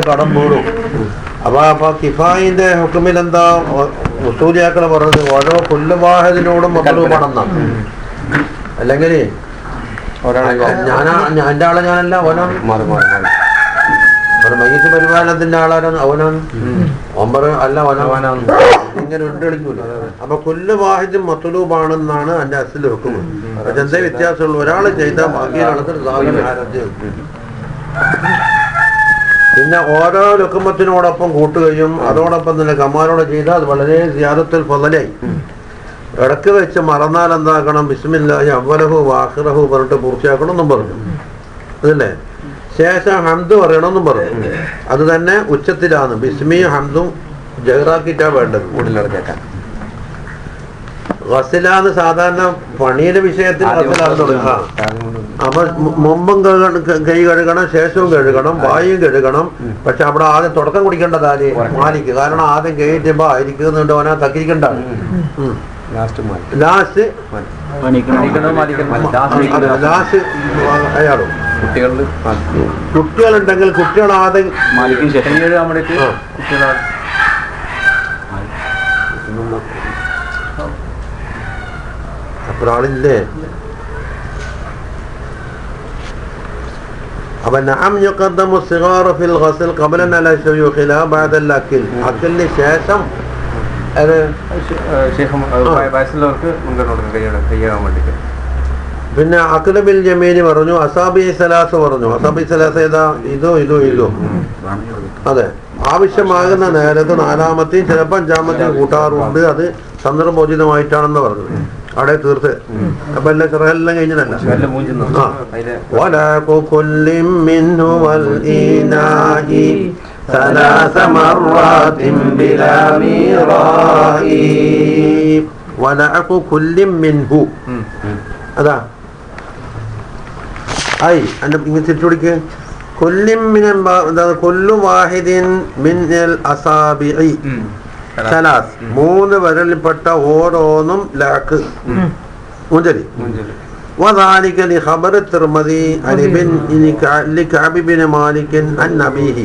കടം വീടും. അപ്പൊ കിഫായിന്റെ ഹുക്കുമിൽ എന്താ ഉസൂലിയാക്കള് പറഞ്ഞത്? ഓരോ കുല്ലുവാഹിദിനോടും മത്ലൂബാണെന്നാണ്. അല്ലെങ്കിൽ എന്റെ ആളെ ഞാനല്ല, അവനാണ്. മയ്യത്ത് പരിപാലനത്തിന്റെ ആളാരാണ്? അവനാണ്. ഒമ്പത് അല്ല, അവനാണ്. ഇങ്ങനെ ഉണ്ട് കളിക്കൂല. അപ്പൊ കുല്ല് വാഹിദും മത്ലൂബാണെന്നാണ് എന്റെ അസിൽ ഹുക്കുമ്. അതെന്തേ വ്യത്യാസമുള്ളൂ? ഒരാൾ ചെയ്താൽ ബാക്കി ആൾക്ക് ആരാധ്യം. പിന്നെ ഓരോ ലുക്കുമത്തിനോടൊപ്പം കൂട്ടുകയും അതോടൊപ്പം തന്നെ കമാലോടെ ചെയ്താൽ അത് വളരെ സിയാദത്തുൽ ഫളലായി. ഇടക്ക് വെച്ച് മറന്നാൽ എന്താക്കണം? ബിസ്മില്ലാഹി അവ്വലഹു വാഖിറഹു പറഞ്ഞിട്ട് പൂർത്തിയാക്കണം എന്നും പറഞ്ഞു. അതല്ലേ? ശേഷം ഹംദ് പറയണമെന്നും പറഞ്ഞു. അത് തന്നെ ഉച്ചത്തിലാണ്. ബിസ്മിയും ഹംദും ജഹറാക്കിയിട്ടാ വേണ്ടത്. കൂടുതലെടുത്തേക്കാൻ ഗസ്ലാന്ന് സാധാരണ പണിയുടെ വിഷയത്തിൽ ഗസ്ലാണ് തുടങ്ങുക. അപ്പൊ മുമ്പും കൈ കഴുകണം, ശേഷവും കഴുകണം, വായും കഴുകണം. പക്ഷെ അവിടെ ആദ്യം തുടക്കം കുടിക്കേണ്ടത് ആര്? മാലിക്ക്. കാരണം ആദ്യം കയറ്റുമ്പോ ആയിരിക്കുന്നുണ്ട് അവനാ തക്കിരിക്കണ്ടാണ്. ലാസ്റ്റ് അയാളും കുട്ടികളുണ്ടെങ്കിൽ കുട്ടികൾ ആദ്യം അപ്പോഴാളില്ലേ. അപ്പൊ നഅം യുഖദ്ദമു സിഗാറു ഫിൽ ഗസ്ൽ ഖബ്ല അലാ ശുയൂഖില ബഅദ അൽ അക്ൽ. അക്ലിന് ശേഷം പിന്നെ അക്ല ബിൽ ജമീനി പറഞ്ഞു. അസാബി സലാസ് പറഞ്ഞു. അസാബി സലാസ് ഏതാ? ഇതോ അതെ. ആവശ്യമാകുന്ന നേരത്ത് നാലാമത്തെയും ചിലപ്പോൾ അഞ്ചാമത്തെയും കൂട്ടാറുണ്ട്. അത് സന്ദർഭോചിതമായിട്ടാണെന്ന് പറഞ്ഞു. അവിടെ തീർത്ത്. അപ്പൊ എല്ലാം ചെറുതെല്ലാം കഴിഞ്ഞതല്ല. അതാ ആയി എന്നെ ഇങ്ങനെ തിരിച്ചുപിടിക്ക്. കൊല്ലു വാഹിദിൻ മിനൽ അസാബിഇ സലാസ്. 3 വിരലിൽപ്പെട്ട ഓരോന്നും ലാക്ക് മുഞ്ചലി. وذلك لخبر الترمذي عن كعب بن مالك عن أبيه.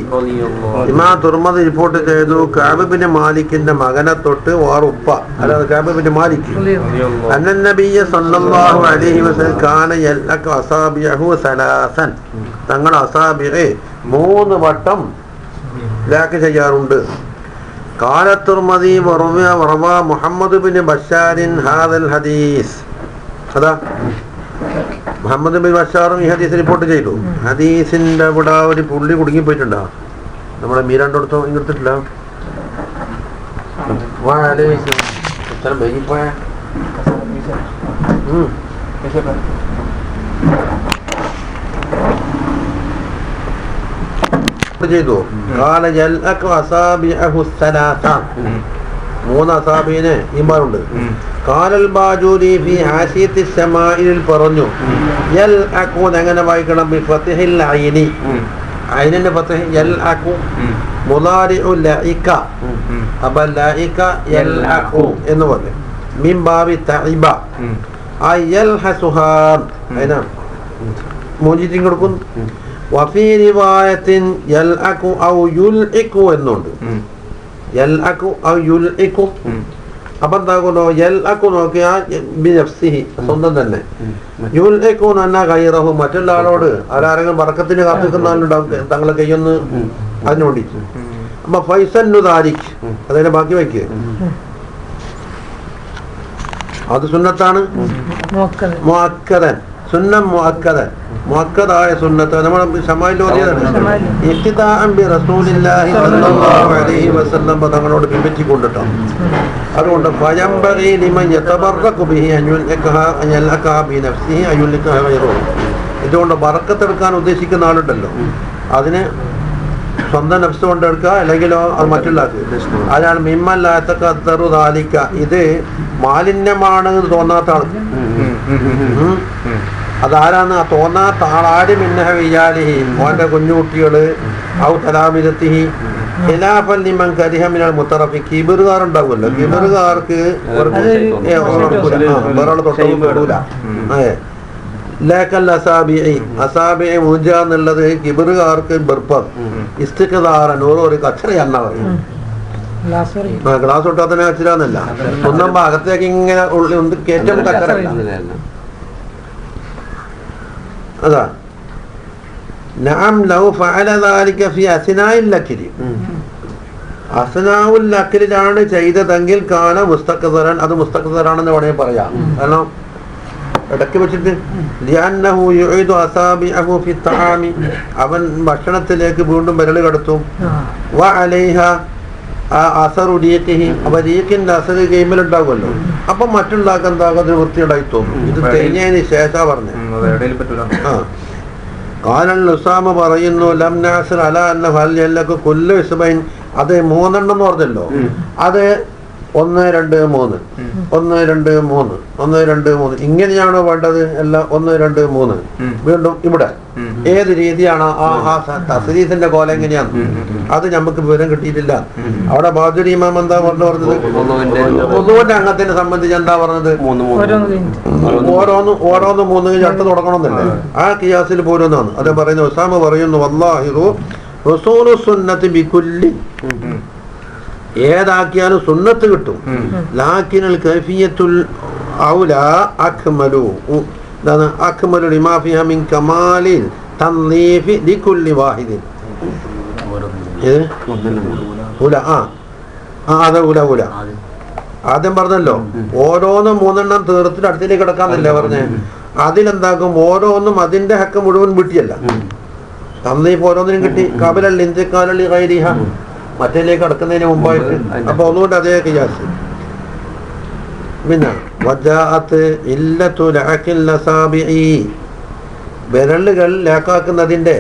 ഇമാം തുർമദി റിപ്പോർട്ട് ചെയ്തു കഅബ് ബിൻ മാലിക്കിന്റെ മകനെ തൊട്ട് ഉപ്പ, അല്ലാതെ കഅബ് ബിൻ മാലിക്, അന്ന നബിയ സല്ലല്ലാഹു അലൈഹി വസല്ലം കാന യൽഅക അസാബിഹു സലാസൻ. തങ്ങൾ അസാബിയെ 3 വട്ടം ലാക്ക് ചെയ്യാറുണ്ട്. قال الترمذي وروى محمد بن بشار هذا الحديث. അതാ മുഹമ്മദ് ബിൻ ബഷാറും ഈ ഹദീസ് റിപ്പോർട്ട് ചെയ്തു. ഹദീസിന്റെ ഇവിടെ ഒരു പുള്ളി കുടുങ്ങിപ്പോയിട്ടുണ്ടോ? നമ്മളെ മീരാണ്ട് കൊടുത്തോ ഇങ്ങെടുത്തിട്ടില്ല. വൈകിപ്പോയ ചെയ്തു. മൂന്ന് അസാബീനെ ഈമാനുണ്ട്. കാലൽ ബാജൂരി ഫി ഹാശിയത്തി ശമാഇൽ പറഞ്ഞു യൽ അഖു എങ്ങനെ വായിക്കണം? ബി ഫത്ഹിൽ ഐനി. ഐനിന്റെ ഫത്ഹ് യൽ അഖു. മുളാരിഉ ലഇക. അബ ലഇക യൽ അഖു എന്ന് പറഞ്ഞു. മിൻ ബാബി തഇബ അയൽ ഹസുഹാ. അതിനാ മോചിത്തിങ് കൊടുക്കും. വഫീ റിവായത്തിൻ യൽ അഖു ഔ യുൽഇഖു എന്നുണ്ട്. യൽ അഖു ഔ യുൽഇഖു. അപ്പൊ എന്താകുന്നു? യൽ അഖു നോക്കിയാൽ ബിനഫ്സിഹി, സ്വന്തം തന്നെ. യുൽഇഖു എന്നാ ഗൈറഹു, മറ്റുള്ള ആളോട് ആരെങ്കിലും ബർക്കത്തിന് കാത്തിക്കുന്ന ആളുണ്ടാവും തങ്ങളെ കയ്യൊന്ന് അതിന് വേണ്ടി. അപ്പൊ ഫൈസന്നു താരിഖ് അതിനെ ബാക്കി വയ്ക്കുക. അത് സുന്നത്താണ്. മുഅക്കദൻ സുന്നം മുഅക്കദൻ, മുഅക്കദായ സുന്നത്ത് നമ്മൾ ശമായിൽ ഓതിയതാണ്. ഇഖ്തിദാഅൻ ബി റസൂലില്ലാഹി സ്വല്ലല്ലാഹു അലൈഹി വസല്ലം തങ്ങളോട് പിൻപറ്റിക്കൊണ്ടിട്ടാണ്. അതുകൊണ്ട് ഫയംബഗി ലിമൻ യതബറകു ബിഹി അൻ യൽഅക ബിനഫ്സിഹി അൻ യൽഅക ഗൈറഹു. ഇതുകൊണ്ട് ബറക്കത്തെടുക്കാൻ ഉദ്ദേശിക്കുന്ന ആളുണ്ടല്ലോ, അതിന് സ്വന്തം നഫ്സ് കൊണ്ട് എടുക്കുക, അല്ലെങ്കിലോ അത് മറ്റുള്ളാക്ക്. അതാണ് മിമ്മല്ലാത്തക്കത്തറു ദാലിക. ഇത് മാലിന്യമാണ് തോന്നാത്ത ആൾ. അതാരാണ് ആ തോന്നാത്ത ആളാടി? മിന്നഹ വിയാലിഹി, മോന്റെ കുഞ്ഞുകുട്ടികള്. ഔ തലാമിരത്തിഹി ഖിലാഫൻ ലിമൻ കരിഹ മിനൽ മുത്തറഫി. കിബറുകാരുണ്ടാവുമല്ലോ, കിബറുകാർക്ക് വേറൊരാൾ തൊട്ടൂല. ലാക്കൽ അസാബിഇ അസാബിഇ മൂഞ്ച എന്നുള്ളത് കിബറുകാർക്ക് ബർപ്പർ ഇസ്തിഖ്ദാറൻ ഒരു കച്ചറ എണ്ണ പറയും. ഗ്ലാസ് തൊട്ടാൽ തന്നെ കച്ചറാന്നല്ല, ഒന്നും ഭാഗത്തേക്ക് ഇങ്ങനെ ഉള്ളിൽ കയറ്റം കച്ചറല്ല. അതാ നഅം ലൗ ഫഅല ദാലിക ഫി അസ്നാഇൽ ലക്രി അസ്നാഉൽ ലക്രിലാണ് ചെയ്തതെങ്കിൽ കാന മുസ്തഖ്ദറൻ, അത് മുസ്തഖ്ദറാണെന്ന് വേണമെങ്കിൽ പറയാം. കാരണം ഇടയ്ക്ക് വെച്ചിട്ട് ലിഅന്നഹു യുഈദു അസാബിഅഹു ഫി തആമി അവൻ ഭക്ഷണത്തിലേക്ക് വീണ്ടും വിരൽ കടത്തും. വ അലൈഹ അസറു റീഖിഹി അപ്പൊ റീഖിന്റെ അസർ ഗെയിമിലുണ്ടാകുമല്ലോ, അപ്പൊ മറ്റുണ്ടാക്കാൻ എന്താകും അതിന് വൃത്തിയുണ്ടായി തോന്നും. ഇത് കഴിഞ്ഞതിന് ശേഷം പറഞ്ഞു. കാലൻ ഉസാമ പറയുന്നു ലം നാസിർ അല അന്ന ഫൽ യല്ലക കുല്ലു ഇസ്ബൈൻ, അത് 3 എന്ന് പറഞ്ഞല്ലോ, അത് 1 2 3 1 2 3 1 2 3 ഇങ്ങനെയാണോ വേണ്ടത്? അല്ല 1 2 3 വീണ്ടും ഇവിടെ ഏത് രീതിയാണ് ആ തസ്രീസിന്റെ കോലം എങ്ങനെയാണ് അത് നമുക്ക് വിവരം കിട്ടിയിട്ടില്ല. അവിടെ ബാദുരി ഇമാം എന്താ പറഞ്ഞത്? ഒന്നുകൊണ്ട് അംഗത്തിനെ സംബന്ധിച്ച് എന്താ പറഞ്ഞത്? ഓരോന്നും 3 ചട്ട് തുടങ്ങണമെന്നല്ലേ, ആ കിയാസിൽ പോരുന്നതാണ്. അത് പറയുന്നത് ഉസാമ പറയുന്നു വല്ലാഹിറു റസൂലു സുന്നത്തി ബികുല്ലി, ഏതാക്കിയാലും സുന്നത്ത് കിട്ടും. ലാക്കിനൽ കൈഫിയത്തുൽ ഔലാ അക്മലു, എന്താണ് അക്മലു ലിമാ ഫിഹാ മിൻ കമാലിൽ തൻളീഫി ലികുല്ലി വാഹിദിൻ. ഉല അതെ ഉല ആദ്യം പറഞ്ഞല്ലോ ഓരോന്നും 3 തീർത്തിട്ട് അടുത്തേക്ക് കിടക്കാന്നില്ല പറഞ്ഞേ. അതിലെന്താക്കും ഓരോന്നും അതിന്റെ ഹക്ക് മുഴുവൻ വീട്ടിയല്ല, തൻളീഫ് ഓരോന്നിനും കിട്ടി. കബലൽ ഇന്തിഖാലി ഗൈരിഹ മറ്റേലേക്ക് കടക്കുന്നതിന് മുമ്പായിട്ട്. അപ്പൊ ഒന്നുകൊണ്ട് അതേ കിയാസ്. പിന്നെ വജാഅത്ത് ഇല്ലത്തു ലഅഖിൽ അസാബിഇ, വിരലുകൾ ലാക്കാക്കുന്നതിന്റെ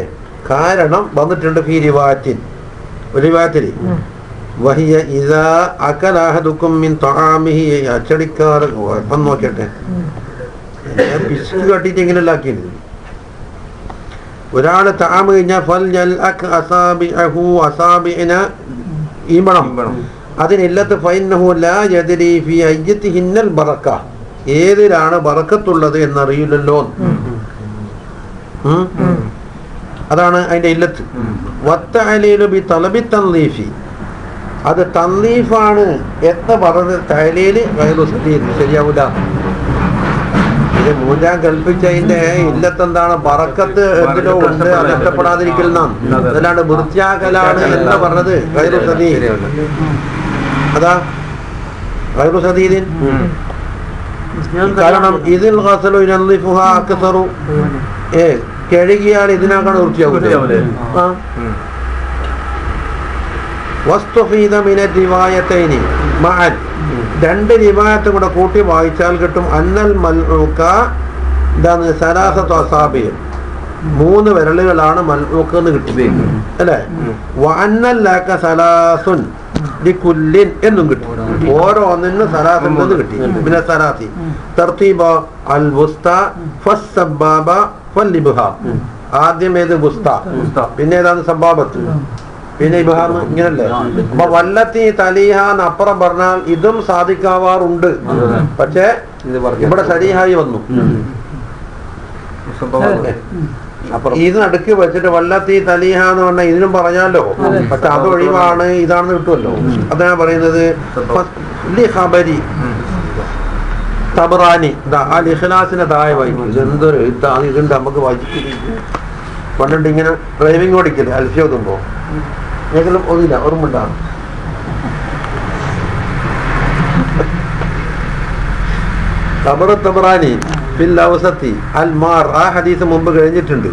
കാരണം വന്നിട്ടുണ്ട്. ഫീ റിവായത്തിൻ, ഒരു റിവായത്തിൽ വഹിയ ഇദാ അകല അഹദുക്കും മിൻ തആമിഹി, അച്ചടിക്കാർ അപ്പം നോക്കട്ടെ പിസ്ക് കട്ടിട്ട് എങ്ങനെ ലാക്കിയത്. ഒരാള് തആമ് കഴിഞ്ഞാൽ ഫൽ യൽഅഖ് അസാബിഅഹു, അസാബിഇന ഈമണം. അതിനില്ലത്ത് ഫൈന്നഹു ലാ യദ്രി ഫീ അയ്യതിഹിന്നൽ ബറക, ഏതിലാണ് ബറക്കത്തുള്ളത് എന്നറിയില്ലല്ലോ. അതാണ് അതിന്റെ ഇല്ലത്ത്. വത്തഅലീലു ബി തലബി തൻളീഫി, അത് തൻളീഫാണ് എന്ന് പറഞ്ഞത്. തഅലീല് ഗൈറു സദീദ് ശരിയാവൂല. ഇത് മൂഞ്ചാൻ കൽപ്പിച്ചതിന്റെ ഇല്ലത്തെന്താണ്? ബറക്കത്ത് എന്തിനോ ഉണ്ട്, അത് നഷ്ടപ്പെടാതിരിക്കലാണ്. അതല്ലാണ്ട് വൃത്തിയാക്കലാണ് എന്ന് പറഞ്ഞത് ഗൈറു സദീദ്. അതാ ഗൈറു സദീദിൻ. കാരണം ഇതിൽ ഗസലു യൻളിഫുഹാ അക്സറു, കഴുകിയാൽ ഇതിനാക്കാണ് വൃത്തിയാവുന്നത്. വസ്തുഫീദ മിന റിവായത്തൈനി മഅൻ, 2 റിവായത്തും കൂടെ കൂട്ടി വായിച്ചാൽ കിട്ടും. അന്നൽ മൽഊക എന്താണ്? സലാസത്തു അസാബി, 3 വിരലുകളാണ് മൽഊക്ക് എന്ന് കിട്ടി അല്ലേ. വഅന്നൽ ലക സലാസുൻ ലികുല്ലിൻ എന്നും കിട്ടി, ഓരോന്നിനും സലാസെന്ന് കിട്ടി. പിന്നെ സലാത്തി തർതീബ അൽ വുസ്ത ഫസ്സബാബ ഫല്ലിബ്ഹാം. ആദ്യം ഏത്? വുസ്ത, പിന്നെ ഏതാണ്? സബാബത്ത്, പിന്നെ ഇബ്ഹാം. ഇങ്ങനല്ലേ. അപ്പൊ വല്ലത്തി തലീഹാന്ന് അപ്പുറം പറഞ്ഞാൽ ഇതും സാധിക്കാവാറുണ്ട്. പക്ഷെ ഇവിടെ സരീഹായി വന്നു. ഇത് നടുക്ക് വെച്ചിട്ട് വല്ലത്തി തലീഹ എന്ന് പറഞ്ഞാൽ ഇതിനും പറഞ്ഞാലോ, പക്ഷെ അത് ഒഴിവാണ്, ഇതാണെന്ന് കിട്ടുമല്ലോ. അതാണ് പറയുന്നത്. തബറാനി അൽ ഇഖ്ലാസിന്റെ താഴെ വായിക്കും. ഇതെന്തൊരു എഴുത്താണ്, ഇതുണ്ട് നമുക്ക് വായിച്ചിട്ട് പണ്ടുണ്ട് ഇങ്ങനെ ഡ്രൈവിംഗ് ഓടിക്കല് അൽഫിയ ഓതുമ്പോ ഏതെങ്കിലും ഒന്നില്ല ഓർമ്മ ഉണ്ടാകും. തബറാനി ഫിൽ ഔസത്തി അൽ മാർ, ആ ഹദീസ് മുമ്പ് കഴിഞ്ഞിട്ടുണ്ട്.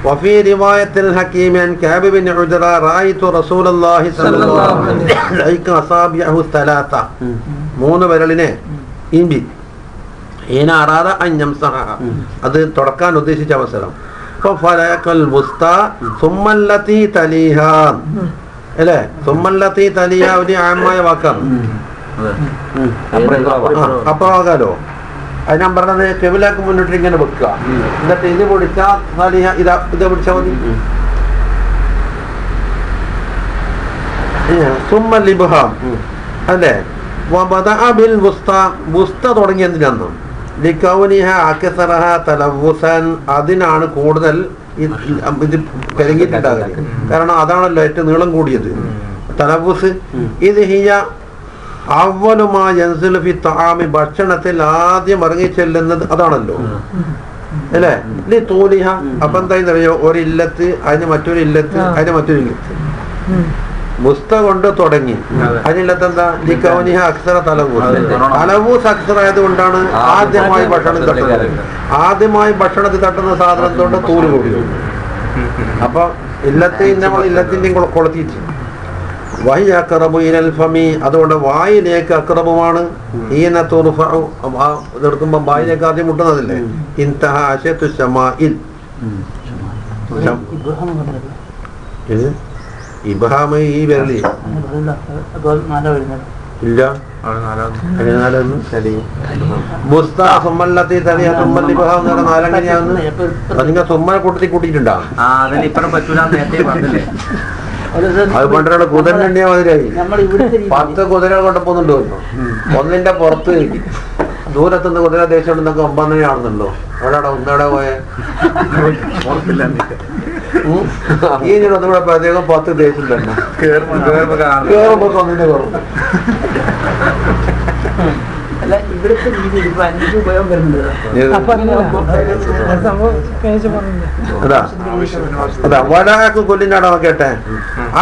വഫീ റിവായത്തിൽ ഹകീം അൻ കഅബ് ബിൻ ഉജ്റ റഅയ്തു റസൂലുള്ളാഹി സ്വല്ലല്ലാഹു അലൈഹി വസല്ലം അസാബിഹു തലാത്ത, 3 വിരലിനെ ഈമ്പി. ഈന അറാദ അൻ യംസഹ, അത് തുടക്കാൻ ഉദ്ദേശിച്ച അവസരം. ഫഫലഖൽ വുസ്ത സുമ്മല്ലതി തലീഹാ അല്ലേ. സുമ്മല്ലതി തലീഹാ ഒരു ആമായ വാക്കാണ്. അപ്പുറമാകാലോ. അത് ഞാൻ പറഞ്ഞത് കെബിലേക്ക് മുന്നിട്ട് ഇങ്ങനെ വെക്കുക, എന്നിട്ട് ഇത് പിടിച്ചാൽ ഇത് പിടിച്ചാൽ മതി. സുമ്മൽ ഇബ്ഹാം അല്ലേ. വബദഅ ബിൽ വുസ്ത, വുസ്ത തുടങ്ങി എന്തിനാണ്? ലികൗനിഹ അക്സറഹ തലവ്വുസൻ, അതിനാണ് കൂടുതൽ ഇത് പെരുങ്ങിയിട്ടുണ്ടാകുന്നത്. കാരണം അതാണല്ലോ ഏറ്റവും നീളം കൂടിയത് തലവ്വുസ്. ഇത് ഹിയ അവ്വലുമാ യൻസിലു ഫി തആമി, ഭക്ഷണത്തിൽ ആദ്യം ഇറങ്ങി ചെല്ലുന്നത് അതാണല്ലോ അല്ലേ. ലി തൂലിഹ, അപ്പൊ എന്തായെന്നറിയോ, ഒരു ഇല്ലത്ത് അതിന് മറ്റൊരു ഇല്ലത്ത് അതിന് മറ്റൊരു ഇല്ലത്ത് മുസ്ത കൊണ്ട് തുടങ്ങി. അതിനില്ലത്ത് എന്താ, ലികൗനിഹ അക്സറ തലവൂസ്. തലവൂസ് അക്സറ ആയതുകൊണ്ടാണ് ആദ്യമായി ഭക്ഷണത്തിൽ തട്ടുന്നത്. ആദ്യമായി ഭക്ഷണത്തിൽ തട്ടുന്ന സാധനം കൊണ്ട് തൂല് കൂടിയത്. അപ്പൊ നമ്മൾ ഇല്ലത്തിന്റെയും കൊളത്തിയിട്ട് വഹി അക്റബു ഇലൽ ഫമി, അതുകൊണ്ട് വായിലേക്ക് അക്റബുമാണ്. ഈന തുർഫഉ, നിർത്തുമ്പോൾ വായിലേക്ക് ആദ്യം മുട്ടുന്നതല്ലേ. ഇൻതഹ അശതു ശമാഇൽ, ഇബ്ഹാം ഈ വിരലി ഇല്ല. നിങ്ങൾ സുമ്മനെ കൂട്ടത്തിൽ കൂട്ടിയിട്ടുണ്ടാവും. അത് പണ്ടൊരാള് കുതിര എണ്ണിയ മാതിരിയായി. 10 കുതിര കൊണ്ടപ്പോന്നുണ്ടോ, ഒന്നിന്റെ പുറത്ത് ദൂരത്തുനിന്ന് കുതിര ദേശം ഉണ്ടെന്നൊക്കെ 9 ആണെന്നുണ്ടോ. എവിടെയാണോ ഒന്നവിടെ പോയെ ഈ ഒന്നുകൂടെ പ്രത്യേകം 10 ദേശം തന്നെ കേറുമ്പോ ഒന്നിന്റെ കുറവ്. കൊല്ലിനാടോ കേട്ടെ.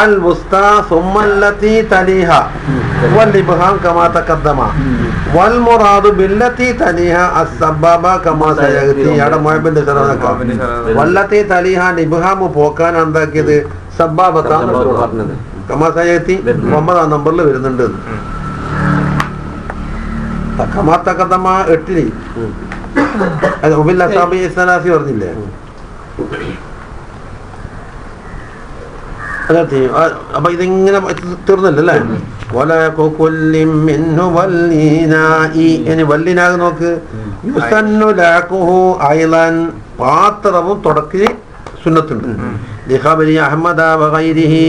അൽ വുസ്താ സുമ്മല്ലത്തി തലീഹ വൽ ഇബ്ഹാം കമാ തഖദ്ദമ വൽ മുറാദു ബില്ലത്തി തലീഹ അസ്സബബ കമാ സയഅതി. അവിടെ മുഹബ്ബിന്റെ ശരദക വല്ലത്തി തലീഹ ഇബ്ഹാം പോക്കാൻ എന്താക്കിയത് സബ്ബാബത്താണ് പറഞ്ഞത്. കമാ സയഅതി 9 നമ്പറിൽ വരുന്നുണ്ട്. തക്കമാത്തക്കത്തമ്മ 8 പറഞ്ഞില്ലേ. അപ്പൊ ഇതിങ്ങനെ തീർന്നില്ലല്ലേ. ഇനി വല്ലിനാഗ് നോക്ക്. പാത്രവും തുടക്കി സുന്നത്തുണ്ട്. അഹമ്മദ വഗൈരിഹി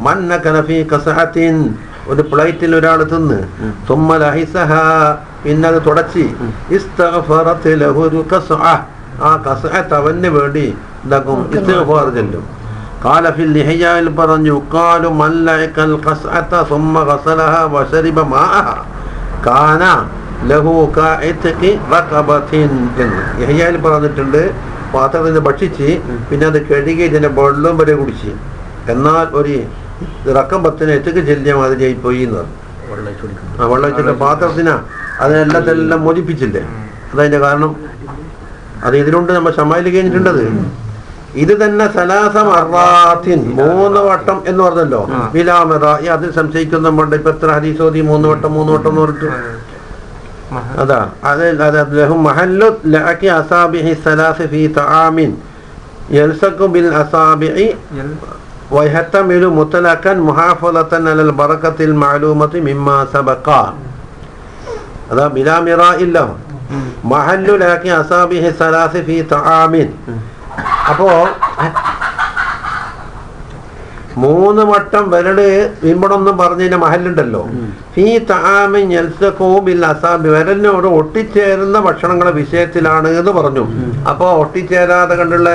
മന്നകന ഫീ ഖസഅത്തിൻ, ഒരു പ്ലേറ്റിൽ ഒരാൾ തിന്ന് തുമ്മലഹിസഹ, പിന്നത് തുടച്ചി ഇസ്തഗ്ഫറത് ലഹു ഖസ്അ, ആ ഖസ്അത്ത് അവന് വേണ്ടി എന്താക്കും ഇസ്തിഗ്ഫാർ ചൊല്ലും. ഖാല ഫിൽ ലിഹ്യാൽ പറഞ്ഞു ഖാലു മൻ ലഅകൽ ഖസ്അത സുമ്മ ഗസലഹ വശരിബ മാഅഹ കാന ലഹു കഇത്ഖി റഖബത്തിൻ എന്ന് ലിഹ്യാൽ പറഞ്ഞിട്ടുണ്ട്. പാത്രത്തിൽ ഭക്ഷിച്ച് പിന്നെ അത് കഴുകി ഇതിന്റെ വെള്ളം വരെ കുടിച്ച്, എന്നാൽ ഒരു റക്കബത്തിന് എത്തുക്ക് ചെല്ലിയ മാതിരിയായി പോയി എന്ന് പറഞ്ഞു. വെള്ളം വെച്ചിട്ട് പാത്രത്തിനാ അതിനെല്ലാത്തെല്ലാം മോചിപ്പിച്ചില്ലേ. അതതിന്റെ കാരണം. അത് ഇതിലുണ്ട് നമ്മൾ ഷമായിൽ കഴിഞ്ഞിട്ടുണ്ടത്. ഇത് തന്നെ സലാസ മറാത്തിൻ 3 വട്ടം എന്ന് പറഞ്ഞല്ലോ. ബിലാമിറ, അതിൽ സംശയിക്കുന്നുണ്ട്. ഇപ്പൊ എത്ര ഹദീസോദി 3 വട്ടം എന്ന് പറഞ്ഞിട്ട് അതാ മഹല്ലു ലഅകി അസാബിഹി സലാസ ഫീ തആമിൻ യൽസഖു ബിൽ അസാബിഇ ويحتمل مطلقا محافظة على البركة المعلومة مما سبق. هذا بلا مراء له. محل لكن أصابه ثلاث في طعام. അപ്പോ 3 വട്ടം വിരല് വിമ്പണമെന്ന് പറഞ്ഞതിന്റെ മഹലുണ്ടല്ലോ. ഫീ തആമിൻ യൽസഖു ബിൽ അസാബി, വിരലിനോട് ഒട്ടിച്ചേരുന്ന ഭക്ഷണങ്ങളുടെ വിഷയത്തിലാണ് എന്ന് പറഞ്ഞു. അപ്പൊ ഒട്ടിച്ചേരാതെ കണ്ടുള്ള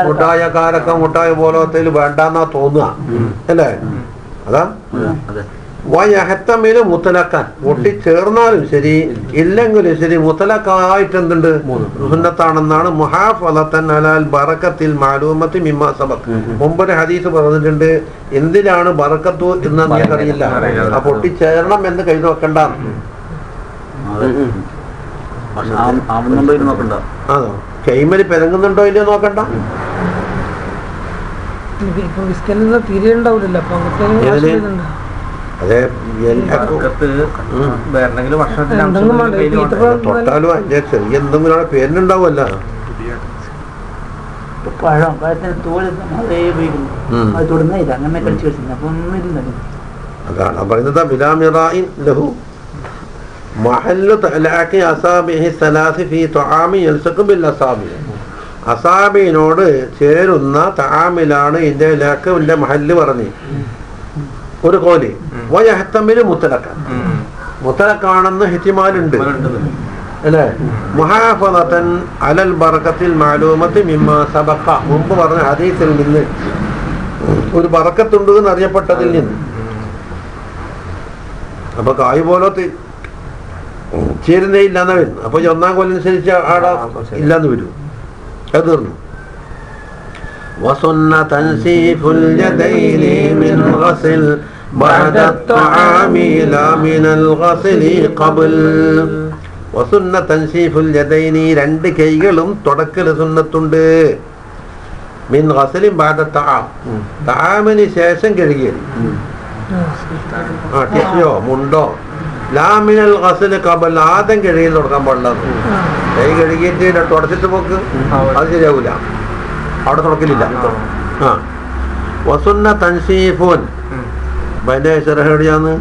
മുട്ടായ കാരക്ക മുട്ടായ പോലത്തിൽ വേണ്ടെന്നാ തോന്നുക അല്ലേ. അതാ വയഹത്തമില് മുത്തലക്കാൻ, ഒട്ടിച്ചേർന്നാലും ശരി ഇല്ലെങ്കിലും ശരി മുത്തലക്കായിട്ട് എന്തുണ്ട് സുന്നത്താണെന്നാണ്. മുഹാഫളതൻ അലൽ ബറക്കത്തിൽ മാലൂമത്തി മിമ്മാ സബഖ്. മുമ്പൊരു ഹദീസ് പറഞ്ഞിട്ടുണ്ട് എന്തിനാണ് ബറക്കത്തു എന്ന് നമുക്കറിയില്ല. ആ പൊട്ടിച്ചേരണം എന്ന് കൈ നോക്കണ്ട. അതോ കൈമല് പെരങ്ങുന്നുണ്ടോ ഇല്ലയോ നോക്കണ്ട. അതെ തൊട്ടാലും അതിന്റെ ചെറിയ എന്തെങ്കിലും അവിടെ പേരിനുണ്ടാവുമല്ല. അതാണ് പറയുന്നത് ബിലാമിറാഇൻ ലഹു മഹല്ലു തഅലാഖി അസാബിഹി സലാസി ഫീ തആമി യൽസഖു ബിൽ അസാബി. അസാബിനോട് ചേരുന്ന തആമിലാണ് ഇതിന്റെ ലഖിന്റെ മഹല്ല് പറഞ്ഞു. ഒരു കോലി വയഹ്തമില് മുത്തലക്കാൻ, മുത്തലക്കാണെന്ന് ഹിറ്റിമാലുണ്ട്. അല്ലേ? മുഹാഫളതൻ അലൽ ബറകത്തിൽ മാലൂമത്തി മിമ്മാ സബഖ, മുമ്പ് പറഞ്ഞ ഹദീസിൽ നിന്ന് ഒരു ബറക്കത്തുണ്ട് എന്ന് അറിയപ്പെട്ടതിൽ നിന്ന്. അപ്പൊ കായ് പോലെ ചേരുന്നേ ഇല്ലാന്നാ വരുന്നു. അപ്പൊ ഒന്നാം കൊല്ലനുസരിച്ച് ആടെ ഇല്ലാന്ന് വരും. അത് തീർന്നു. وسن تنسيف اليدين من غسل بعد الطعام لا من الغسل قبل. وسن تنسيف اليدين, രണ്ട് കൈകളും തുടക്കൽ സുന്നത്തുണ്ട്. മിൻ ഗസലിൻ ബഅദ തആം, തആമിന് ശേഷം കഴുകിയത്. ടിഷ്യോ മുണ്ടോ. ലാ മിനൽ ഗസൽ ഖബൽ, ആദ്യം കഴുകി തുടക്കാൻ പാടില്ല. കൈ കഴുകിയിട്ട് തുടച്ചിട്ട് പോക്ക് അത് ശരിയാവൂല, അവിടെ തുടക്കലില്ല. വസുന്ന തൻസീഫുൻ, അതിന്റെ ചെറുഹടിയാന്ന്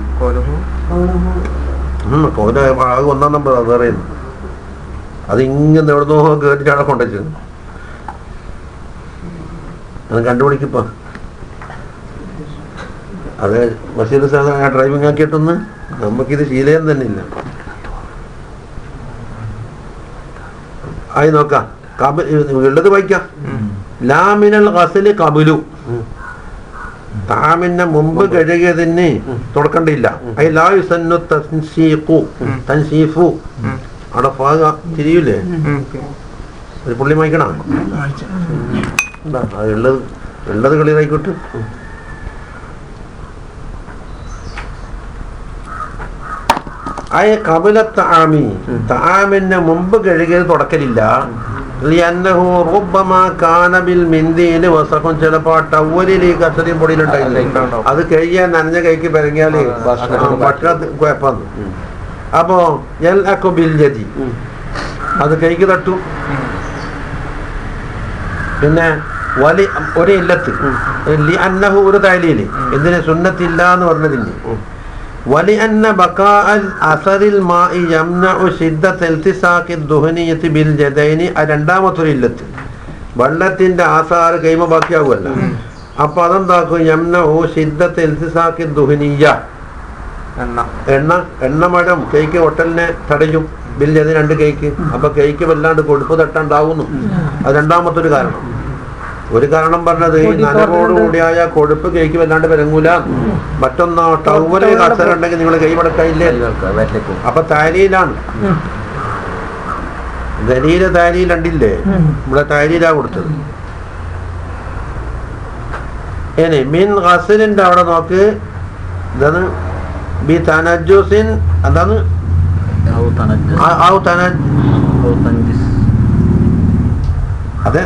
ഒന്നാം നമ്പർ അത് പറയുന്നു. അത് ഇങ്ങനെ എവിടുന്നോ കേട്ടിട്ട് അവിടെ കൊണ്ടുവച്ചു. അത് കണ്ടുപിടിക്കിപ്പ. അത് ബഷീർ സാർ ഡ്രൈവിംഗ് ആക്കിയിട്ടൊന്ന് നമുക്കിത് ശീലം തന്നെ ഇല്ല. ആയി നോക്കാം. ഉള്ളത് വായിക്കാം. ലാമിനൽ ഗസ്ലി ഖബ്ലു, താമിന്റെ മുമ്പ് കഴുകിയതിന് തുടക്കണ്ടില്ല. ഐ ലാ യുസന്നു തൻസീഖു, തൻസീഫു. അവിടെ ഭാഗ തിരിയൂലേ? ഒരു പുള്ളി വായിക്കണ ഉള്ളത് കളിയായിക്കോട്ട്. അയ ഖബല തആമി, തആമിന്റെ മുമ്പ് കഴുകിയത് തുടക്കലില്ല. ലിഅന്നഹു റുബ്ബമാ കാന ബിൽ മിൻദീൽ വസഖുൻ, ചിലപ്പോൾ ടവലിൽ ഈ കസരിയും പൊടിയിലുണ്ടായില്ല. അത് കഴിയാൻ നനഞ്ഞ കൈക്ക് പെരങ്ങിയാല് ഭക്ഷണ കുഴപ്പമാണ്. അപ്പോ യൽഅഖു ബിൽ യദി, അത് കൈക്ക് തട്ടും. പിന്നെ വലി ഒരു ഇല്ലത്ത് ലിഅന്നഹു, ഒരു തഅലീൽ, ഇതിന് സുന്നത്തില്ല എന്ന് പറഞ്ഞതിന്. ولأن بقاء الأثر الماء يمنع شدة التصاق الدهنية باليدين. രണ്ടാമത്തെ ഇല്ലത്ത്, വെള്ളത്തിന്റെ ആസാറ് കൈമ ബാക്കിയാകുമല്ല. അപ്പൊ അതെന്താക്കും? യംനഉ ശിദ്ദത ഇൽതിസാഖി ദുഹനിയ്യ, എണ്ണമടം കൈക്ക് ഒട്ടലിനെ തടയും. ബില്യദ്, രണ്ട് കൈക്ക്. അപ്പൊ കൈക്ക് വല്ലാണ്ട് കൊഴുപ്പ് തട്ടാണ്ടാവുന്നു. അത് രണ്ടാമത്തെ ഒരു കാരണം. ഒരു കാരണം പറഞ്ഞത് നനവോടുകൂടിയായ കൊഴുപ്പ് കൈക്ക് വല്ലാണ്ട് വരങ്ങൂല. മറ്റൊന്നോ ടവല് കസരുണ്ടെങ്കിൽ നിങ്ങൾ കൈ മടക്കായില്ലേ? അപ്പൊ താരീലാണ്. ദലീല് താരീലുണ്ടില്ലേ? ഇവിടെ താരീലാ കൊടുത്തത്. ഇനി മിൻ ഗസ്ലിന്റെ അവിടെ നോക്ക്. ഇതാണ് ബി തനജ്ജുസിൻ, എന്താണ്? അതെ,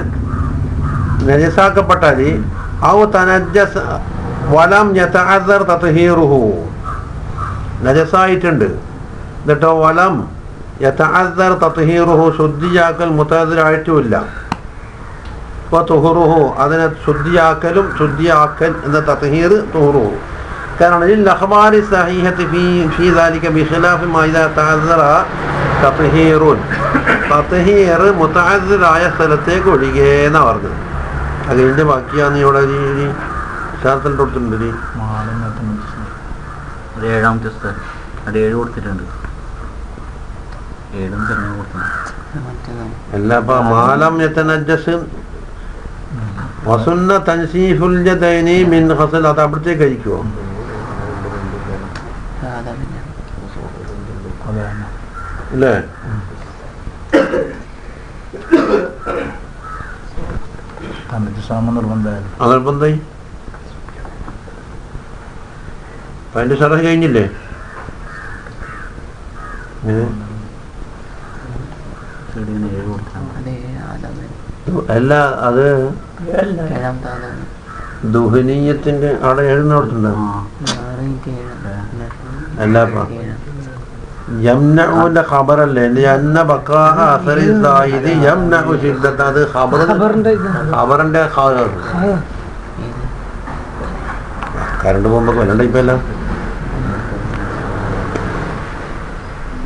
നജസാക്കപ്പെട്ടാല് ഔ തനജ്ജസ് വലം യതഅദ്ദർ തത്ഹീറുഹു, നജസായിട്ടുണ്ട് എന്നിട്ടോ വലം യതഅദ്ദർ തത്ഹീറുഹു, ശുദ്ധിയാക്കൽ മുതഅദ്ദറായിട്ടുമില്ല. വതുഹുറുഹു, അതിനെ ശുദ്ധിയാക്കലും, ശുദ്ധിയാക്കൽ എന്ന തത്ഹീർ തുഹുറുഹു. കാരണം ലിൽ അഖ്ബാരി സഹീഹത്തി ഫീ ദാലിക ബിഖിലാഫി മാ ഇദാ തഅദ്ദറ തത്ഹീറുൻ, തത്ഹീർ മുതഅദ്ദറായ സ്ഥലത്തേക്ക് ഒഴികെ എന്നാ പറഞ്ഞത്. അതിന്റെ ബാക്കിയാണ് ഇവിടെ ശാസ്ത്രത്തിൽ കൊടുത്തിട്ടുണ്ട്. ഏഴാമത്തെ സ്ഥലം അത് 7 കൊടുത്തിട്ടുണ്ട്. 7 അല്ല, അപ്പൊ മാലം യതനജ്ജസ് വസുന്ന തൻസീഫുൽ യദൈനി മിൻ ഗസ്ൽ, അത് അവിടത്തേക്ക് കഴിക്കുമോ? അല്ലേ? നിർബന്ധമായി. അതിന്റെ ഷറഹ് കഴിഞ്ഞില്ലേ? അല്ല, അത് ദുഹനീയത്തിന്റെ അവിടെ 7 കൊടുത്തിട്ടുണ്ടാവും. അല്ല, യംനഉന്റെ ഖബറല്ലേ? ലിഅന്ന ബഖാഅ അസരി സായിദി യംനഉ ശിദ്ദത, അത് ഖബറിന്റെ കറണ്ട് പോകുമ്പോ കൊല്ലണ്ട. ഇപ്പൊ എല്ലാം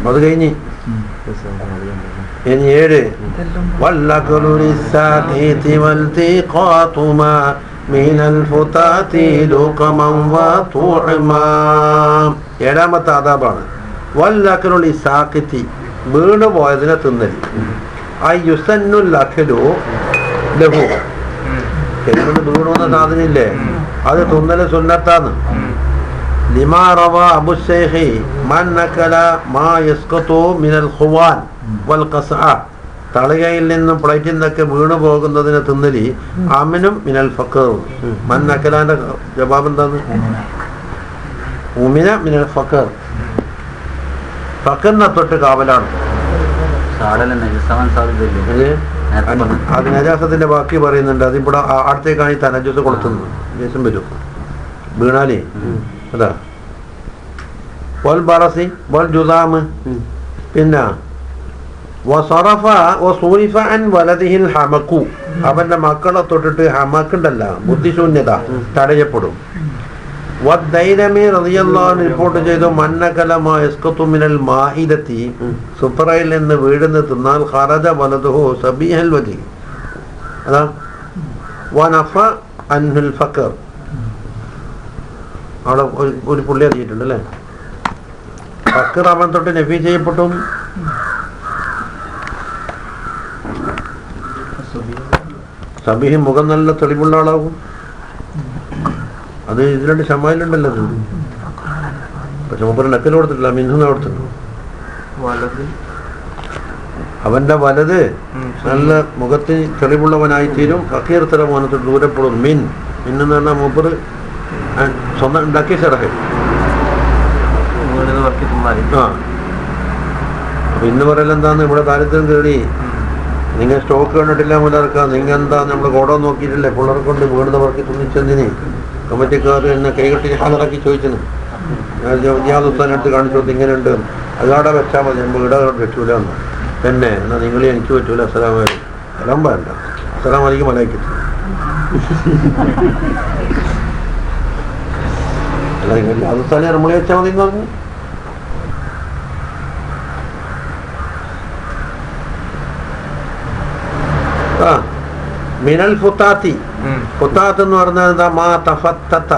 അത് കഴിഞ്ഞ് ഇനി 7 വല്ലഖലുലിസാഖീതി വൽതിഖാതുമാ മിനൽ ഫുതാതി ലുഖമൻ വതുഅമാ. 7ാമത്തെ ആദാബാണ്. വല്ലഖലുലിസാഖീതി, വീണ് പോയതിനെ തിന്നൽ. ആ യുസന്നുൽ അഖിലു ലഹു, കെൽമന്ന് വീണുന്ന സാധനമില്ലേ, അത് തിന്നല് സുന്നത്താന്ന്. ലിമാ റവാ അബു ശൈഖി മൻ നകല മാ യസ്ഖതു മിനൽ ഖുവാൻ വൽ ഖസ്അ, തളകയിൽ നിന്നും പ്ലേറ്റിൽ നിന്നൊക്കെ വീണു പോകുന്നതിന് തിന്നലി അമിനും മിനൽ ഫഖർ. മൻ നകലാന്റെ ജവാബ് എന്താന്ന്? ഉമിന മിനൽ ഫഖർ, ഫഖറിനെ തൊട്ട് കാവലാണ്. അത് നജാസത്തിന്റെ ബാക്കി പറയുന്നുണ്ട്. അതിവിടെ അടുത്തേക്കാണ് ഈ തനജസ് കൊടുത്തുന്നത്. ദേശം വരും വീണാലേ. അതാ വൽ ബറസി വൽ ജുദാമ്. പിന്നെ അവന്റെ മക്കളെ തൊട്ടിട്ട് ഹമക്കുണ്ടല്ല, ബുദ്ധിശൂന്യത തടയപ്പെടും. റിപ്പോർട്ട് ചെയ്തു മന്നകലമാ യസ്ഖതു മിനൽ മാഇദതി, സുഫറയിൽ നിന്ന് വീഴുന്ന തിന്നാൽ ഖറജ വലദുഹു സബീഹൽ വജി. അതാ വനഫ അൻഹുൽ ഫഖർ. അവിടെ ഒരു പുള്ളി അറിയിട്ടുണ്ട് അല്ലേ, ഫഖർ അവൻ തൊട്ട് നഫി ചെയ്യപ്പെട്ടു. സബീഹ് മുഖം നല്ല തെളിവുള്ള ആളാകും. അത് ഇതിലുണ്ട്, ഷമായിലുണ്ടല്ലോ അത്. പക്ഷെ മൂപ്പര് നക്കല് കൊടുത്തിട്ടില്ല, മിന്നുന്ന കൊടുത്തിട്ടുണ്ട്. അവന്റെ വലത് നല്ല മുഖത്തിന് തെളിവുള്ളവനായി തീരും. ഫക്കീർ തരം അവനത്തോട് ദൂരപ്പെടും. മിന്നെന്ന് പറഞ്ഞാൽ മൂപ്പര് സ്വന്തം ഉണ്ടാക്കിയ ചെറഹ്. ആ അപ്പൊ ഇന്ന് പറയൽ എന്താന്ന്, ഇവിടെ ദാരിദ്ര്യം കയറി, നിങ്ങൾ സ്റ്റോക്ക് കണ്ടിട്ടില്ല മുതൽക്കാം, നിങ്ങൾ എന്താ നമ്മൾ കോടോ നോക്കിയിട്ടില്ലേ, പിള്ളേരെ കൊണ്ട് വീടുന്നവർക്ക് തുന്നിച്ചെന്തിന് കമ്മിറ്റിക്കാർ എന്നെ കൈകെട്ടി ഹാജരാക്കി ചോദിച്ചെന്ന്. ഞാൻ ഉത്താനടുത്ത് കാണിച്ചു കൊടുത്ത് ഇങ്ങനെയുണ്ട്, അതവിടെ വെച്ചാൽ മതി, നമ്മൾ ഇവിടെ പറ്റൂല എന്ന്. പിന്നെ എന്നാൽ നിങ്ങൾ എനിക്ക് പറ്റൂല, അസ്സലാമലൈക്കും. സലാം വേണ്ട, അസ്സലാമലൈക്കും മലൈക്കും. അല്ല നിങ്ങൾ അതുസ്ഥാനെ ഇറമളി വെച്ചാൽ മതി എന്ന് പറഞ്ഞു. ആ മിനൽ ഫുത്താത്തി, ഫുത്താത്ത് എന്ന് പറഞ്ഞാൽ എന്താ? മാ തഫത്തത്ത,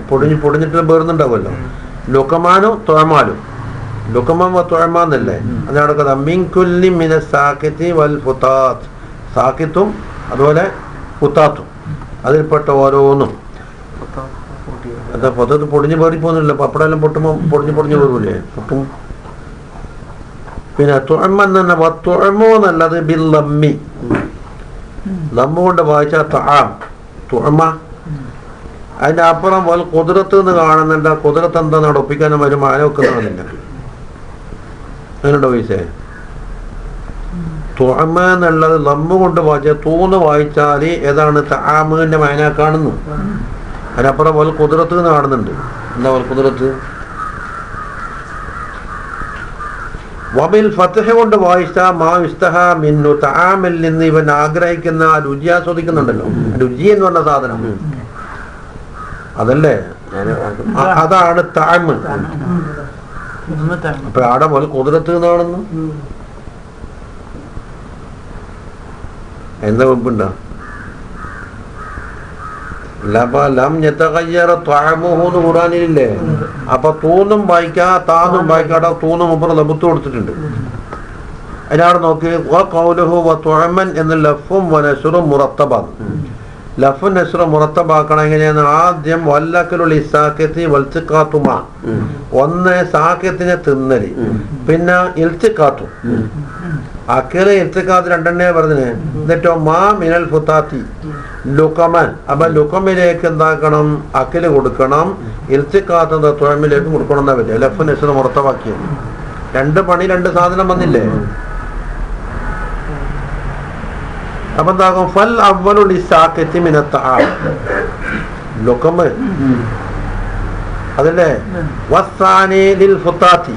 പൊടിഞ്ഞിട്ട് പേർന്നുണ്ടാവുമല്ലോ. ലുക്കമാനും തൊഴമാലും, ലുക്കമാൻ തൊഴമാന്നല്ലേ അത് നടക്കുന്നത്. മിൻകുല്ലി മിന സാക്കിത്തി വൽ ഫുത്താത്ത്, സാക്കിത്തും അതുപോലെ ഫുത്താത്തും അതിൽപ്പെട്ട ഓരോന്നും. എന്താ പൊത്തത്ത് പൊടിഞ്ഞ് പേറിപ്പോന്നില്ല, പപ്പടെല്ലാം പൊട്ടുമ്പോൾ പൊടിഞ്ഞ് പേറൂലേ, പൊട്ടും. പിന്നെ തുഴമൻ തന്നെ തുഴമോ എന്നുള്ളത് ബില്ലമ്മി, ലമ്മ കൊണ്ട് വായിച്ച തആം തുഴമ. അതിന്റെ അപ്പുറം വൽ കുതിരത്ത് എന്ന് കാണുന്നുണ്ട്. കുതിരത്ത് എന്താ ഒപ്പിക്കാനും വരും, ആന വെക്കുന്നവന്നില്ല. അങ്ങനെയുണ്ടോ പൈസ? തുഴമ എന്നുള്ളത് ലമ്മ കൊണ്ട് വായിച്ച തൂന്ന് വായിച്ചാൽ ഏതാണ്? തആമിന്റെ മാന കാണുന്നു. അതിനപ്പുറം വൽ കുതിരത്ത് എന്ന് കാണുന്നുണ്ട്. എന്താ വൽ കുതിരത്ത്? വബിൽ ഫത്ഹ കൊണ്ട് വായിച്ച മാ ഇസ്തഹ മിന്നു, തആമിൽ നിന്ന് ഇവൻ ആഗ്രഹിക്കുന്ന ആ രുചി ആസ്വദിക്കുന്നുണ്ടല്ലോ, രുചി എന്ന് പറഞ്ഞ സാധനം അതല്ലേ, അതാണ് തആമ്. അപ്പൊ ആടെ പോലെ കുതിരത്ത് എന്നാണെന്ന് എന്താ വെമ്പുണ്ടോ? ഖുറാനിലില്ലേ? അപ്പൊ തൂന്നും വായിക്കാ താന്നും വായിക്കാടെ തൂന്നും മുപ്പത് ലബുത്ത് കൊടുത്തിട്ടുണ്ട്. അതിനാണ് നോക്കി തുഴമൻ എന്ന് ലഫും വനസുറും മുറത്തബാണ്. ലഫും നസുറും മുറത്തബാക്കണം എങ്ങനെയാണ്? ആദ്യം വല്ലക്കലുള്ള ഇസാക്കത്തി വൽച്ചിക്കാത്തുമ, ഒന്ന് സാക്കത്തിനെ തിന്നല്, പിന്നെ ഇൽച്ചിക്കാത്തു അക്കല് ഇൽത്തിക്കാത്ത് രണ്ടെണ്ണേ പറഞ്ഞത്. എന്നിട്ടോ മാ മിനൽ ഫുത്താത്തി ലുക്കമൻ, അപ്പൊ ലുക്കമിലേക്ക് എന്താക്കണം? അക്കല് കൊടുക്കണം. ഇൽത്തിക്കാത്ത തുഴമിലേക്ക് കൊടുക്കണം എന്നാ പറ്റില്ല. ലഫ് നസുറ് മുറത്തവാക്കിയത് രണ്ട് പണി, രണ്ട് സാധനം വന്നില്ലേ? അപ്പൊ എന്താകും? ഫൽ അവ്വലുൽ ഇസാക്കത്തി മിനത്ത ലുക്കമ് അതല്ലേ. വസ്സാനി ലിൽ ഫുത്താത്തി,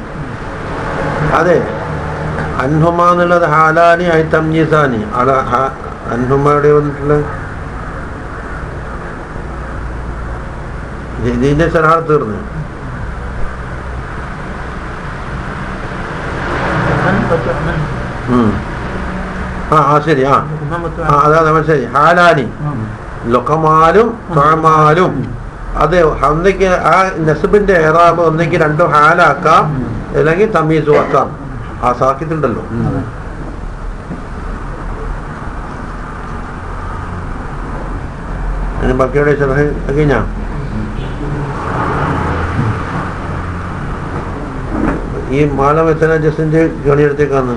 അതെ. അൻഹുമ എന്നുള്ളത് ഹാലാനി ആയി തംജീസാനി. അൻഹുമയുടെ വന്നിട്ടുള്ളത് ഇതിന്റെ സലാഹ് തീർന്നു. ശരി. അതാ ശരി. ഹാലാനി ലൊക്കമാലും തൊഴമാലും. അത് ഒന്നിക്ക് ആ നസ്ബിന്റെ ഏറാബ് ഒന്നിക്ക് രണ്ടും ഹാലാക്കാം, അല്ലെങ്കിൽ തമീസ് വക്കാം ആ സാക്കിത്തുണ്ടല്ലോ. ബാക്കിയുടെ ഷറഹ് കഴിഞ്ഞാ ഈ മാലം എത്തന ജസിന്റെ ഗണിയെടുത്തേക്കാന്ന്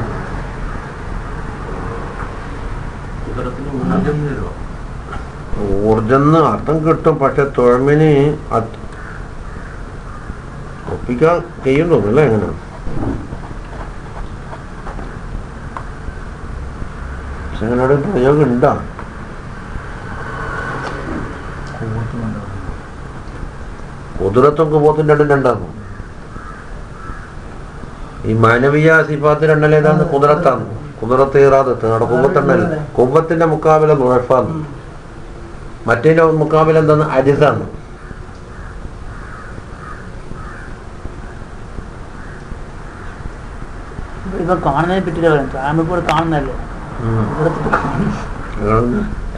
ഊർജന്ന് അർത്ഥം കിട്ടും. പക്ഷെ തൊഴമിന് ഒപ്പിക്കാൻ ചെയ്യുന്നുണ്ടല്ല എങ്ങനെ പക്ഷെ പ്രയോഗം ഉണ്ടാ കുതിരത്തൊക്കെ പോത്തിന്റെ അടുത്ത് രണ്ടാകും. ഈ മാനവീയ സിഫാത്ത് രണ്ടല്ലേതാന്ന് കുതിരത്താന്ന്. കുതിരത്ത് ഇറാദത്ത് അവിടെ കുവ്വത്തുണ്ടല്ല. കുവ്വത്തിന്റെ മുക്കാബില നുഴഫാന്ന്, മറ്റേ മുക്കാബില എന്താന്ന് അജിസാന്ന്.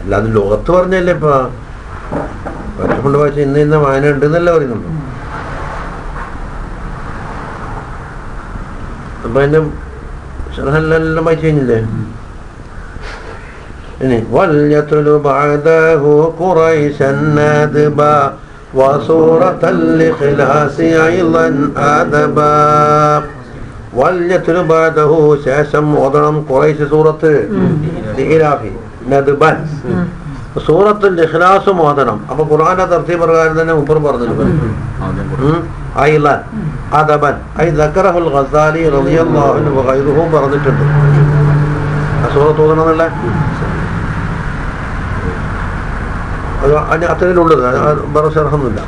അല്ലാതെ ലോകത്ത് പറഞ്ഞല്ലേ ഇപ്പൊ പറ്റപ്പുണ്ട് വായിച്ച ഇന്ന വായന ഉണ്ട് എന്നല്ല പറയുന്നുള്ളൂ. അപ്പൊ അതിന്റെ ഷറഹെല്ലാം വായിച്ചു കഴിഞ്ഞില്ലേ? ഇനി വല്യതുലു ബഅദഹു ഖുറൈശൻ നദ്ബാ വസൂറത്തൽ ഇഖ്ലാസി അയ്ളൻ അദബാ. വല്യതുലു ബഅദഹു ശേഷം ഓതണം ഖുറൈശ് സൂറത്ത് ഇലാഫി നദ്ബൻ സൂറത്തുൽ ഇഖ്ലാസും ഓതണം. അപ്പൊ ഖുർആന്റെ തർത്തീബ് പ്രകാരം തന്നെ മുപ്പർ പറഞ്ഞിട്ടുണ്ട്. അയ്ളൻ അദബൻ ഐ ദക്കറഹുൽ ഗസാലി റളിയല്ലാഹു അൻഹു വഗൈറുഹു പറഞ്ഞിട്ടുണ്ട്. ആ സൂറത്ത് ഓതണമെന്നുള്ള അത്രയിലുള്ളത് വേറെ ഷർഹൊന്നുമില്ല.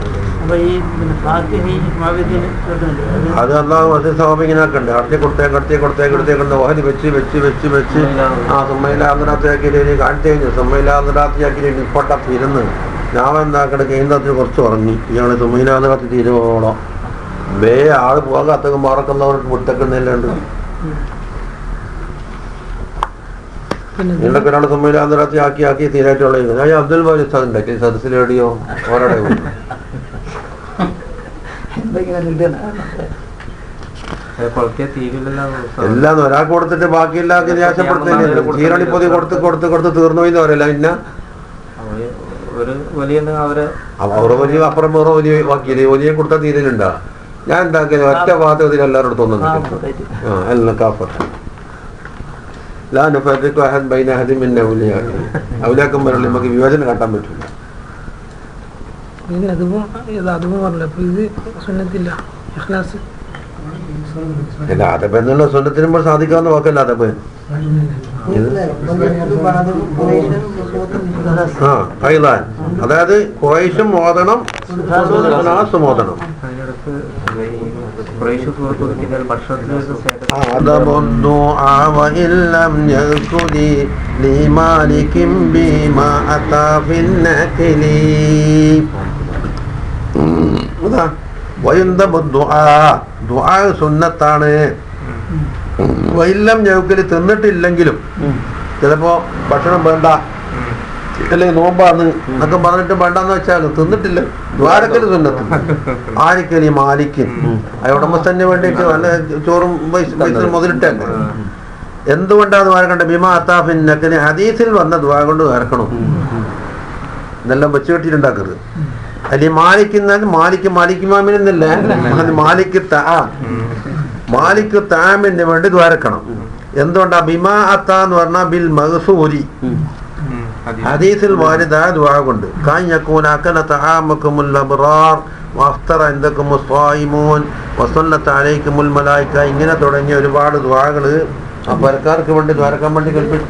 അത് അള്ളാഹു അത് സ്വാഭാവികനാക്കണ്ടേ. അടുത്തേ കൊടുത്തേക്കണ്ട് ഓഹരി വെച്ച് ആ സുമ്മയിലാന്തരാത്രിയാക്കി കാണിച്ചു കഴിഞ്ഞു. സുമ്മയിലാന്തരാത്രിയാക്കി ഇപ്പോട്ട ഇരുന്ന് ഞാൻ എന്താക്കണ്ട കേന്ദ്രത്തിന് കുറച്ച് ഉറങ്ങി. ഇയാള് സുമ്മയിലാന്തരാത്രി തീരുവോളം ആള് പോകാത്തക്ക് മാറക്കുന്നവർക്ക് മുട്ടക്കുന്നല്ലാണ്ട് നിങ്ങളൊക്കെ ഒരാൾ സമ്മേലാന്തരാത്രി ആക്കി തീരായിട്ടുള്ള ഞാൻ അബ്ദുൽ ബാരി ഉസ്താദ് ഉണ്ടാക്കി സദസ്സിൽ റേഡിയോ ഓരോടെ എല്ലാം ഒരാൾക്ക് കൊടുത്തിട്ട് ബാക്കിയെല്ലാം നിരാശപ്പെടുത്തുന്നില്ല. ചീരണിപ്പൊതി കൊടുത്ത് തീർന്നു എന്ന് പറയല്ല. പിന്നെ അവരെ വലിയ അപ്പുറം വേറെ വലിയ ബാക്കിയില്ലേ വലിയ കൊടുത്താൽ തീരലുണ്ടാ. ഞാൻ എന്താക്കിയത് ഒറ്റ ഭാഗത്ത് ഇതിൽ എല്ലാവരും തോന്നുന്നു എല്ലാം കാപ്പത്ത് ഔലിയാക്കന്മാരുള്ള നമുക്ക് വിവേചനം കാട്ടാൻ പറ്റില്ല. അല്ല അതപ്പ എന്നുള്ള സ്വന്തത്തിനുമ്പോൾ സാധിക്കാവുന്ന വാക്കല്ല അതപ്പ. അതായത് ഖുറൈശും ഓതണം ഓതണം. സുന്നത്താണ്. വൈല്ലം ഞൗക്കല് തിന്നിട്ടില്ലെങ്കിലും ചിലപ്പോ ഭക്ഷണം വേണ്ട അല്ലെങ്കിൽ നോമ്പാന്ന് എന്നൊക്കെ പറഞ്ഞിട്ട് വേണ്ടെന്ന് വെച്ചാൽ തിന്നിട്ടില്ല ദ്വാരക്കല് സുന്നത്ത്. ആരിക്കലി മാലിക്കും ഉടമസ്ഥന് വേണ്ടിയിട്ട് നല്ല ചോറും പൈസ മുതലിട്ടല്ലേ. എന്തുകൊണ്ടാണ് ദ്വാരക്കണ്ട ബിമാ അത്താഫിന്നക്കിന് ഹദീസിൽ വന്ന ദ്വാ കൊണ്ട് ദ്വാരക്കണം. ഇതെല്ലാം വെച്ച് കെട്ടിയിട്ടുണ്ടാക്കരുത്. അല്ലെ മാലിക്കുന്ന മാലിക്കുമാമിനെന്നല്ല മാലിക്ക് താമിന് വേണ്ടി ദ്വാരക്കണം. എന്തുകൊണ്ടാ ബിമാ അത്ത എന്ന് പറഞ്ഞാൽ ബിൽ മഗ്സൂരി ഹദീസിൽ വാരിദായ ദുആ കൊണ്ട് കാഞ്ഞക്കൂന അക്കല തആമക്കുമുൽ അബ്റാർ വഅഫ്തറ ഇൻദകുമുസ് സ്വായിമൂൻ വസല്ലത അലൈക്കുമുൽ മലായിക ഇങ്ങനെ തുടങ്ങിയ ഒരുപാട് ദുആകൾ ആ പരക്കാർക്ക് വേണ്ടി ദ്വാരക്കാൻ വേണ്ടി കൽപ്പിച്ചു.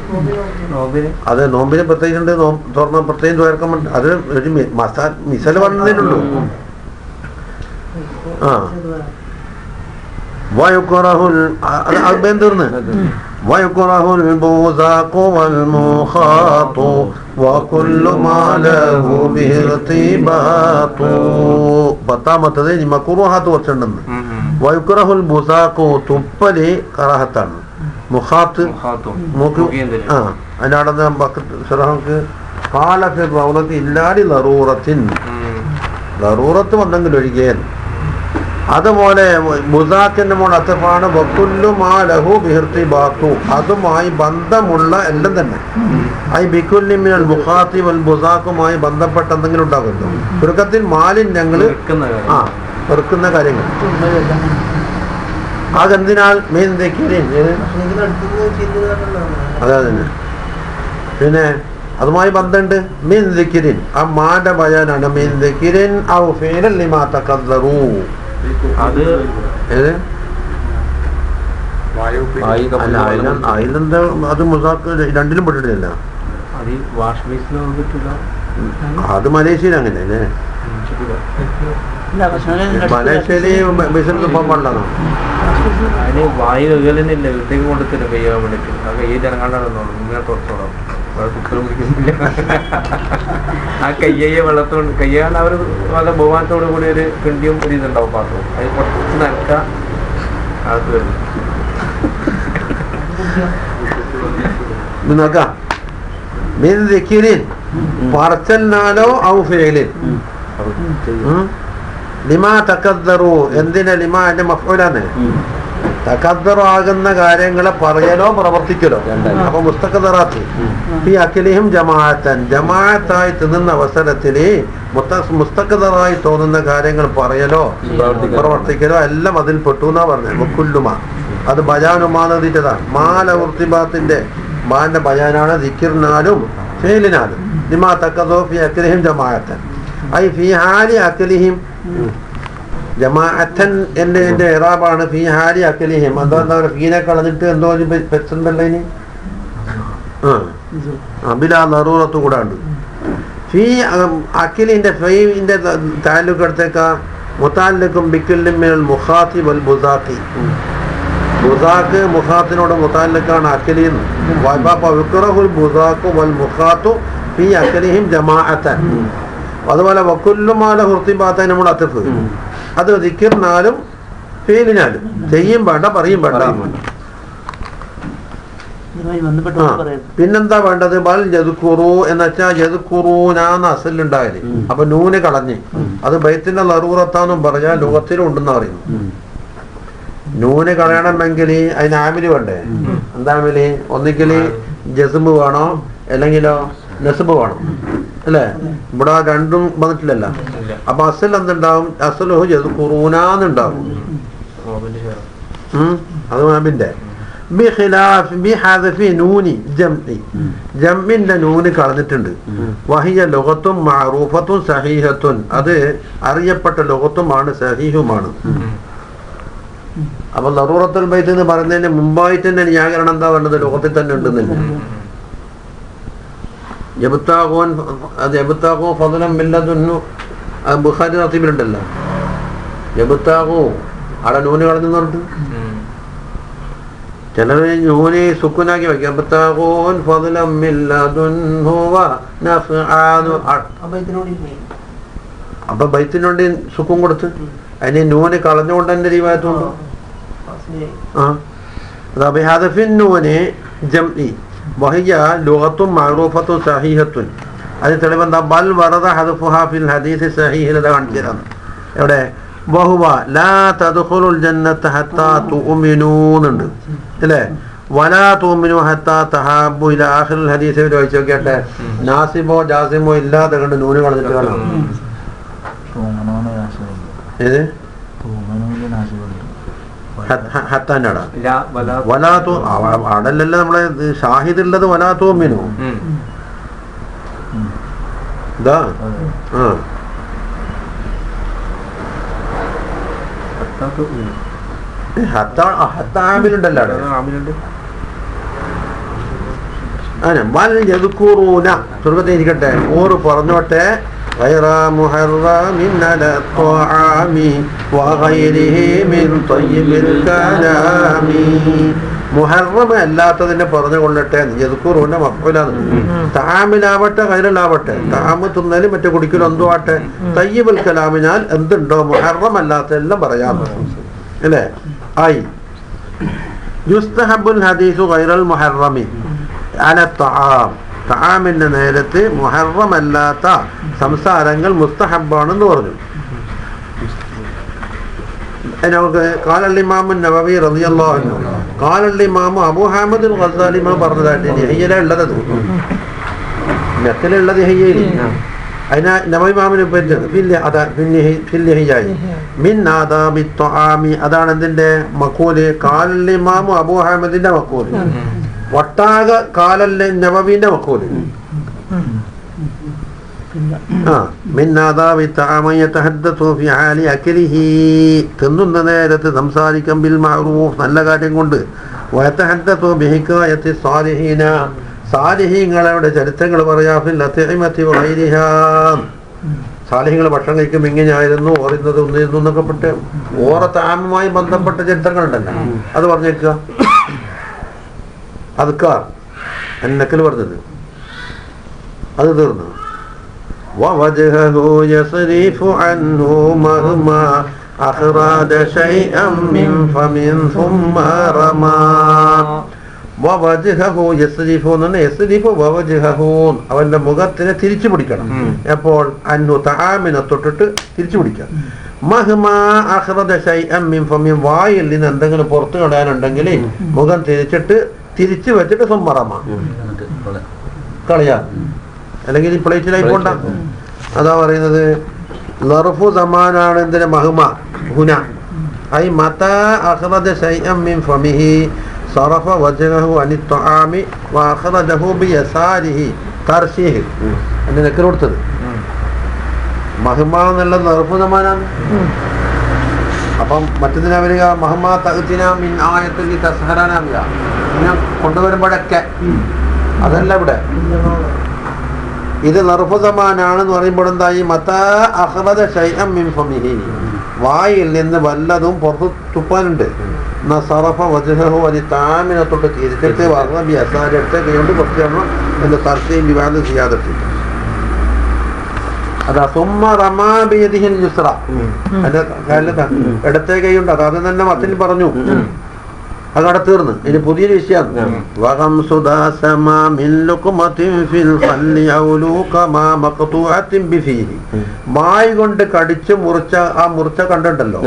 അത് നോമ്പിന് പ്രത്യേകിച്ചുണ്ട്. തുറന്ന പ്രത്യേകം ദ്വാരക്കാൻ വേണ്ടി അത് ഒരു മിസൽ പറഞ്ഞതിനുള്ളൂ. ആ വയുക്റഹുൽ തീർന്ന് വയുക്റഹുൽ ബൂസാഖു വൽ മുഖാതു വകുല്ലു മാ ലഹു ബിഹി ഇർതിബാതു. പത്താമത്തത് മക്റൂഹാത്ത് കുറച്ചുണ്ടെന്ന്. വയുക്റഹുൽ ബൂസാഖു തുപ്പല് കറാഹത്താണ്. മുഖാത്ത് മൂക്ക് അതിനടന്ന് ബക്കത്ത് കാലത്ത് റൗളത്ത് ഇല്ലാടി ലറൂറത്തിൻ ലറൂറത്ത് വന്നെങ്കിൽ ഒഴികെ അതുപോലെ ബുസാക്കിന്റെ മോൾ അത്തഫാണ് വക്കുല്ലു മാ ലഹു ബിർതിബാത്തു, അതുമായി ബന്ധമുള്ള എല്ലാം തന്നെ. ഐ ബികുല്ലി മിനൽ മുഖാത്തി വൽ ബുസാക്കുമായി ബന്ധപ്പെട്ട എന്തെങ്കിലും ഉണ്ടാകുമല്ലോ. ചുരുക്കത്തിൽ മാലിന്യങ്ങൾ വെറുക്കുന്ന കാര്യങ്ങൾ. അതെന്തിനാൽ മീൻ തെക്കിരിൻ, അതെ തന്നെ. പിന്നെ അതുമായി ബന്ധമുണ്ട്. മീൻ ദിക്കിരിൻ, ആ മാന്റെ ബയാനാണ്. മീൻ ദിക്കിരിൻ ഔ ഫീലൻ ലിമാ തഖദ്ദറൂ. അത് ഏത് അല്ല അതിലെന്താ, അത് മുസാക്ക് രണ്ടിലും പെട്ടിട്ടില്ല. അത് മലേഷ്യയിൽ അങ്ങനെ അല്ലേ? മലേഷ്യയില് ബിസിനസ് പോകാൻ പാടില്ല. അതിന് വായു കകലിനില്ല, വീട്ടിലേക്ക് കൊണ്ടുത്തരും കയ്യാൻ വേണ്ടിട്ട്. ആ കയ്യെ ജനങ്ങാണ്ടാണെന്നോ ഇങ്ങനെ തുറച്ചോളാം, കുക്കർ പിടിക്കുന്നില്ല. ആ കയ്യെ വെള്ളത്തോണ്ട് കയ്യാണ്ട് അവർ വളരെ ബഹുമാനത്തോടു കൂടി ഒരു കിണ്ടിയും ഒരു ഇതുണ്ടാവും പാത്രവും. അത് കുറച്ച് നനക്ക അകത്ത് വരും. നോക്കാം. മീൻ ദിക്കിരിൻ പറച്ചലിനാലോ ഔ ഫീലിൻ ലിമാ തഖദ്ദറു. എന്തിനാ ലിമാ? എന്റെ മഫ്ഊലാണ്. തഖദ്ദറു ആകുന്ന കാര്യങ്ങളെ പറയലോ പ്രവർത്തിക്കലോ. അപ്പൊ മുസ്തഖദറാത്ത് ഈ അഖിലിഹിം ജമാഅത്തൻ, ജമാഅത്തായി തിന്നുന്ന അവസരത്തില് മുസ്തഖദറായി തോന്നുന്ന കാര്യങ്ങൾ പറയലോ പ്രവർത്തിക്കലോ എല്ലാം അതിൽ പെട്ടു എന്നാ പറഞ്ഞത്. മുക്കുല്ലുമ, അത് ബയാനുമാനതിട്ടതാണ്. മാലവൃത്തിബാത്തിന്റെ മാന്റെ ബയാനാണ് ദിക്റിനാലും ഫീലിനാലും. ലിമാ തഖദ്ദറു ഫി അഖിലിഹിം ജമാഅത്തൻ ഐ ഫി ഹാലി അഖിലിഹിം. ജമാഅത്തൻ എന്റെ ഇറാബാണ് ഫി ഹാലി അഖിലിഹിം. എന്താ ഫീനെ കളഞ്ഞിട്ട് എന്തോ പെച്ചുണ്ടല്ലോ ഇനി. ബിലാ ദറൂറത്ത് കൂടെ ഉണ്ട്. ഫീ അഖിലിന്റെ ഫീന്റെ താലൂക്കടുത്തേക്ക മുതാല്ലിഖും ബിക്കുല്ലിൻ മിനൽ മുഖാത്തി വൽ ബുസാഖി. ബുസാഖ് മുഖാത്തിനോട് മുതാല്ലിഖാണ് അഖിലിന്ന്. വയുക്റഹുൽ ബുസാഖു വൽ മുഖാത്തു ഫീ അഖിലിഹിം ജമാഅത്തൻ. അതുപോലെ വക്കുല്ലുമാല ഹുർത്തിബാത്ത നമ്മൾ അത്തഫ്, അത് ദിക്റിനാലും ഫീലിനാലും ചെയ്യും വേണ്ട പറയും വേണ്ട. പിന്നെന്താ വേണ്ടത്? ബൽ യദ്കുറു എന്ന് വെച്ചാൽ യദ്കുറൂനാന്ന് അസലുണ്ടായത്. അപ്പൊ നൂന് കളഞ്ഞ് അത് ബൈത്തിന്റെ ലറൂറത്താന്നും പറഞ്ഞാൽ ലോകത്തിലും ഉണ്ടെന്ന് പറയുന്നു. നൂന് കളയണമെങ്കിൽ അതിന് ആമില് വേണ്ടേ? എന്താമില്? ഒന്നിക്കല് ജസ്മ് വേണോ അല്ലെങ്കിലോ നസ്ബ് വേണം അല്ലേ? ഇവിടെ രണ്ടും വന്നിട്ടില്ലല്ലോ. അപ്പൊ അസൽ എന്തുണ്ടാവും? അസലുഹു യദ്കുറൂനാന്നുണ്ടാവും. അത് മാമിന്റെ ജമ്മിന്റെ നൂന് കളഞ്ഞിട്ടുണ്ട്. വഹിയ ലുഗത്തും മഅറൂഫത്തും സഹീഹത്തുൻ, അത് അറിയപ്പെട്ട ലുഗത്തുമാണ് സഹീഹുമാണ്. അപ്പൊ ലറൂറത്തുൽ ബൈത്ത് എന്ന് പറയുന്നതിന് മുമ്പായിട്ട് തന്നെ വ്യാകരണം എന്താ വേണ്ടത്? ലുഗത്തിൽ തന്നെ ഉണ്ടെന്നില്ല. ബുഖാരി നസീബിലുണ്ടല്ലോ യബ്താഗൂ, അവിടെ നൂന് കളഞ്ഞു പറഞ്ഞിട്ട് ചിലർ നൂന് സുക്കുനാക്കി വെക്കും. യബ്താഗൂൻ ഫദ്ലൻ മിൻ ലദുൻഹു വ നഫ്ആൻ. അപ്പൊ ബൈത്തിനോണ്ട് സുക്കും കൊടുത്ത് അതിന് നൂന് കളഞ്ഞുകൊണ്ട് തന്നെ രീവായത്തുണ്ടോ? ബിഹദഫിൻ നൂന് ജംഇ വഹിയ ലുഗത്തും മഅറൂഫത്തും സഹീഹത്തുൻ. അത് തെളിവെന്താ? ബൽ വറദ ഹദ്ഫുഹാ ഫിൽ ഹദീസ് സഹീഹിൽ. കാണിച്ചിരുന്നു എവിടെ? വഹുവ ലാ തദ്ഖുലുൽ ജന്നത ഹത്താ തുഅ്മിനൂന്നുണ്ട് അല്ലേ? വലാ തുഅ്മിനു ഹത്താ തഹാബു ഇലാ ആഖിറുൽ ഹദീസ്. ചോദിച്ചു നോക്കിയാട്ടെ, നാസിബോ ജാസിമോ ഇല്ലാതെ കണ്ട് നൂന് കളഞ്ഞിട്ട് കാണാം. ഏത് ഹത്താനാടാ? വലാത്തു അടല്ലല്ലോ നമ്മളെ ഷാഹിദുള്ളത്. വലാത്തു മിനു ഇതാ. ഹത്താമിലുണ്ടല്ലോ സ്വർഗത്തെ ഇരിക്കട്ടെ. ഓറ് പറഞ്ഞോട്ടെ. غير محرم على الطعام وغيره من طيب الكلام. മുഹറം അല്ലാത്തതിനെ പറഞ്ഞുകൊള്ളട്ടെ. യദ്കുറൂന മഫ്ഊലാണ്. തആമിലാവട്ടെ ഗൈറിലാവട്ടെ, തആമ് തിന്നലും മറ്റേ കുടിക്കലും എന്തോ ആട്ടെ, തയ്യിബുൽ കലാമിനാൽ എന്തുണ്ടോ മുഹറം അല്ലാത്ത എല്ലാം പറയാം അല്ലേ? ആയി യുസ്തഹബുൽ ഹദീസു ഗൈറൽ മുഹറമി അല തആം. തആമിന്റെ നേരത്ത് മുഹറം അല്ലാത്ത സംസാരങ്ങൾ മുസ്തഹബാണെന്ന് പറഞ്ഞു. നമുക്ക് കാലൽ ഇമാം നവവി റളിയല്ലാഹു അൻഹു കാലൽ ഇമാം അബൂ ഹാമിദ് അൽ ഗസാലി പറഞ്ഞതായിട്ട് നെഹ്യില ഉള്ളത് മെക്കലുള്ളത് നെഹ്യില അതിനാ നവവി ഇമാമിനെ പറ്റിയത് മിൻ ആദാബി ത്വആമി അതാണ് എന്തിന്റെ മഖൂല് കാലൽ ഇമാം അബൂ ഹാമിദിന്റെ മഖൂല് ഒട്ടാക കാലൽ നവവിന്റെ മഖൂല് തിന്നുന്ന നേരത്ത് സംസാരിക്കാൻ ബിൽ മഅറൂഫ് നല്ല കാര്യം കൊണ്ട് സാലിഹീങ്ങളുടെ ചരിത്രങ്ങൾ പറയാ സാലിഹ്യങ്ങൾ ഭക്ഷണം കഴിക്കുമ്പോൾ ഇങ്ങനെയായിരുന്നു ഓറുന്നത് ഒന്നിരുന്നു എന്നൊക്കെ പെട്ട് ഓറത്താമുമായി ബന്ധപ്പെട്ട ചരിത്രങ്ങളുണ്ടല്ലോ അത് പറഞ്ഞേക്കുക അദ്കാർ എന്നക്കൽ പറഞ്ഞത് അത് തീർന്നു ووجهه يصرف عنه مهما أخرج شيئا من فم ثم رمى ووجهه يصرف يصرف ووجهه അവന്റെ മുഖത്തിനെ തിരിച്ചു പിടിക്കണം എപ്പോൾ അന്നു തആമിനെ തൊട്ടിട്ട് തിരിച്ചു പിടിക്കാം മഹ്മാ അഖറജ ശൈഅൻ മിൻ ഫമിൻ വായിൽ നിന്ന് എന്തെങ്കിലും പുറത്തു കളയാനുണ്ടെങ്കിൽ മുഖം തിരിച്ചു വെച്ചിട്ട് സുമ്മറമ കളയാ അല്ലെങ്കിൽ ഈ പ്ലേറ്റിലായി പോണ്ട അതാ പറയുന്നത് ലർഫു സമാനാണ് എന്തിന് മഹ്മ ഹുന ഐ മതാ അഖറജ ശൈഅൻ മിൻ ഫമിഹി സറഫ വജ്ഹഹു അനി ത്വആമി വഅഖറജഹു ബിയസാരിഹി തർശീഹ് എന്ന് നക്കർ കൊടുത്തത് മഹ്മ എന്നുള്ള ലർഫു സമാനാണ് അപ്പം മറ്റതിനാ വരിക മഹ്മ തഅ്തിന മിൻ ആയത്തിൽ തസ്ഹറനാവുക ഇങ്ങനെ കൊണ്ടുവരുമ്പോഴൊക്കെ അതല്ല ഇവിടെ ഇത് ലർഫു സമാനാണെന്ന് പറയുമ്പോൾ എന്തായി മതാ അഖറജ ശൈഅൻ മിൻ ഫമിഹി വായിൽ നിന്ന് വല്ലതും പുറത്ത് തുപ്പാനുണ്ട് എന്നാ സറഫ വജ്ഹഹു അനി തആമിനെ തൊട്ട് തിരിച്ചിട്ട് വറ ബിയസാരി എടുത്ത് കൈകൊണ്ട് കുറച്ച് എന്ന് തർശീം വിവാദം ചെയ്യാതിട്ട് അതാ സുമ്മ റമാ ബിയദിഹിൽ യുസ്ര അതിന്റെ കാലത്ത് ഇടത്തെ കൈയുണ്ട് അത് തന്നെ മത്തിൽ പറഞ്ഞു അതവിടെ തീർന്ന്. ഇനി പുതിയൊരു വിഷയമാണ് മായി കൊണ്ട് കടിച്ച് മുറിച്ച ആ മുറിച്ച കണ്ടുണ്ടല്ലോ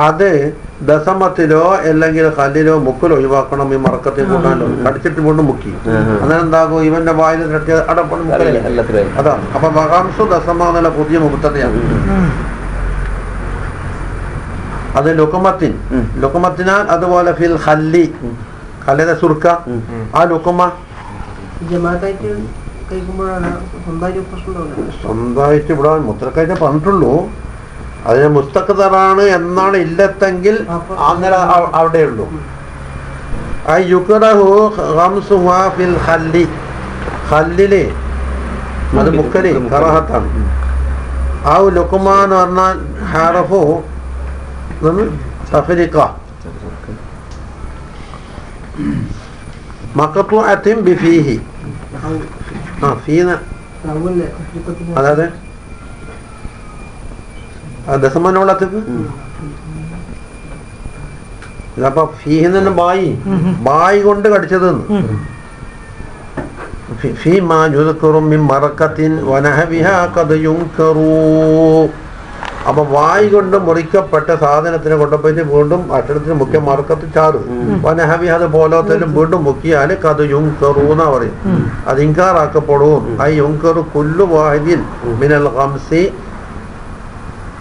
അത് ദസമത്തിലോ അല്ലെങ്കിൽ കല്ലിലോ മുക്കിലോ ഒഴിവാക്കണം. ഈ മറക്കത്തിൽ കൂട്ടാനോ കടിച്ചിട്ട് കൊണ്ട് മുക്കി അതെന്താകും ഇവന്റെ വായിൽ അതാണ്. അപ്പൊ വകാംസു ദസമ എന്നുള്ള പുതിയ മുബത്തതയാണ്. അത് ലുക്കുമത്തിനാൽ അതുപോലെ ഫിൽ ഹല്ലി കല്ലിന്റെ സുർക്ക ആ ലുക്കുമ സ്വന്തമായിട്ട് ഇവിടെ മുത്തക്കായിട്ട് പറഞ്ഞിട്ടുള്ളൂ. അതിന് മുസ്തഖറാണ് എന്നാണ് ഇല്ലത്തെങ്കിൽ അങ്ങനെ അവിടെയുള്ളൂ. ആ യുക്റഹു ഖംസുഹാ ഫിൽ ഹല്ലി ഹല്ലില് അത് മുക്കല് കറാഹത്താണ്. ആ ലുക്കുമ എന്ന് പറഞ്ഞാൽ ഹറഫു തഫ്രീഖ മഖ്തുഅത്തിൻ ബിഫീഹി ഫീന അതായത് ദസമനോളത്തേക്ക് അപ്പൊ ഫീഹി തന്നെ ബായി കൊണ്ട് കടിച്ചത് ഫീമാ യുദ്കറു മിൻ മറക്കത്തിൻ വനഹവിഹാ ഖദ് യുൻകറു. അപ്പൊ വായി കൊണ്ട് മുറിക്കപ്പെട്ട സാധനത്തിനെ കൊണ്ടുപോയിട്ട് വീണ്ടും അക്ഷരത്തിന് മുഖ്യ മറക്കത്ത് ചാറ് വനഹവി അത് പോലത്തിലും വീണ്ടും മുക്കിയാല് കത് യുൻകറൂന്ന പറയും. അത് ഇൻകാറാക്കപ്പെടും. ഐ യുൻകറു കുല്ലു വാഹിദിൻ മിനൽ ഖംസി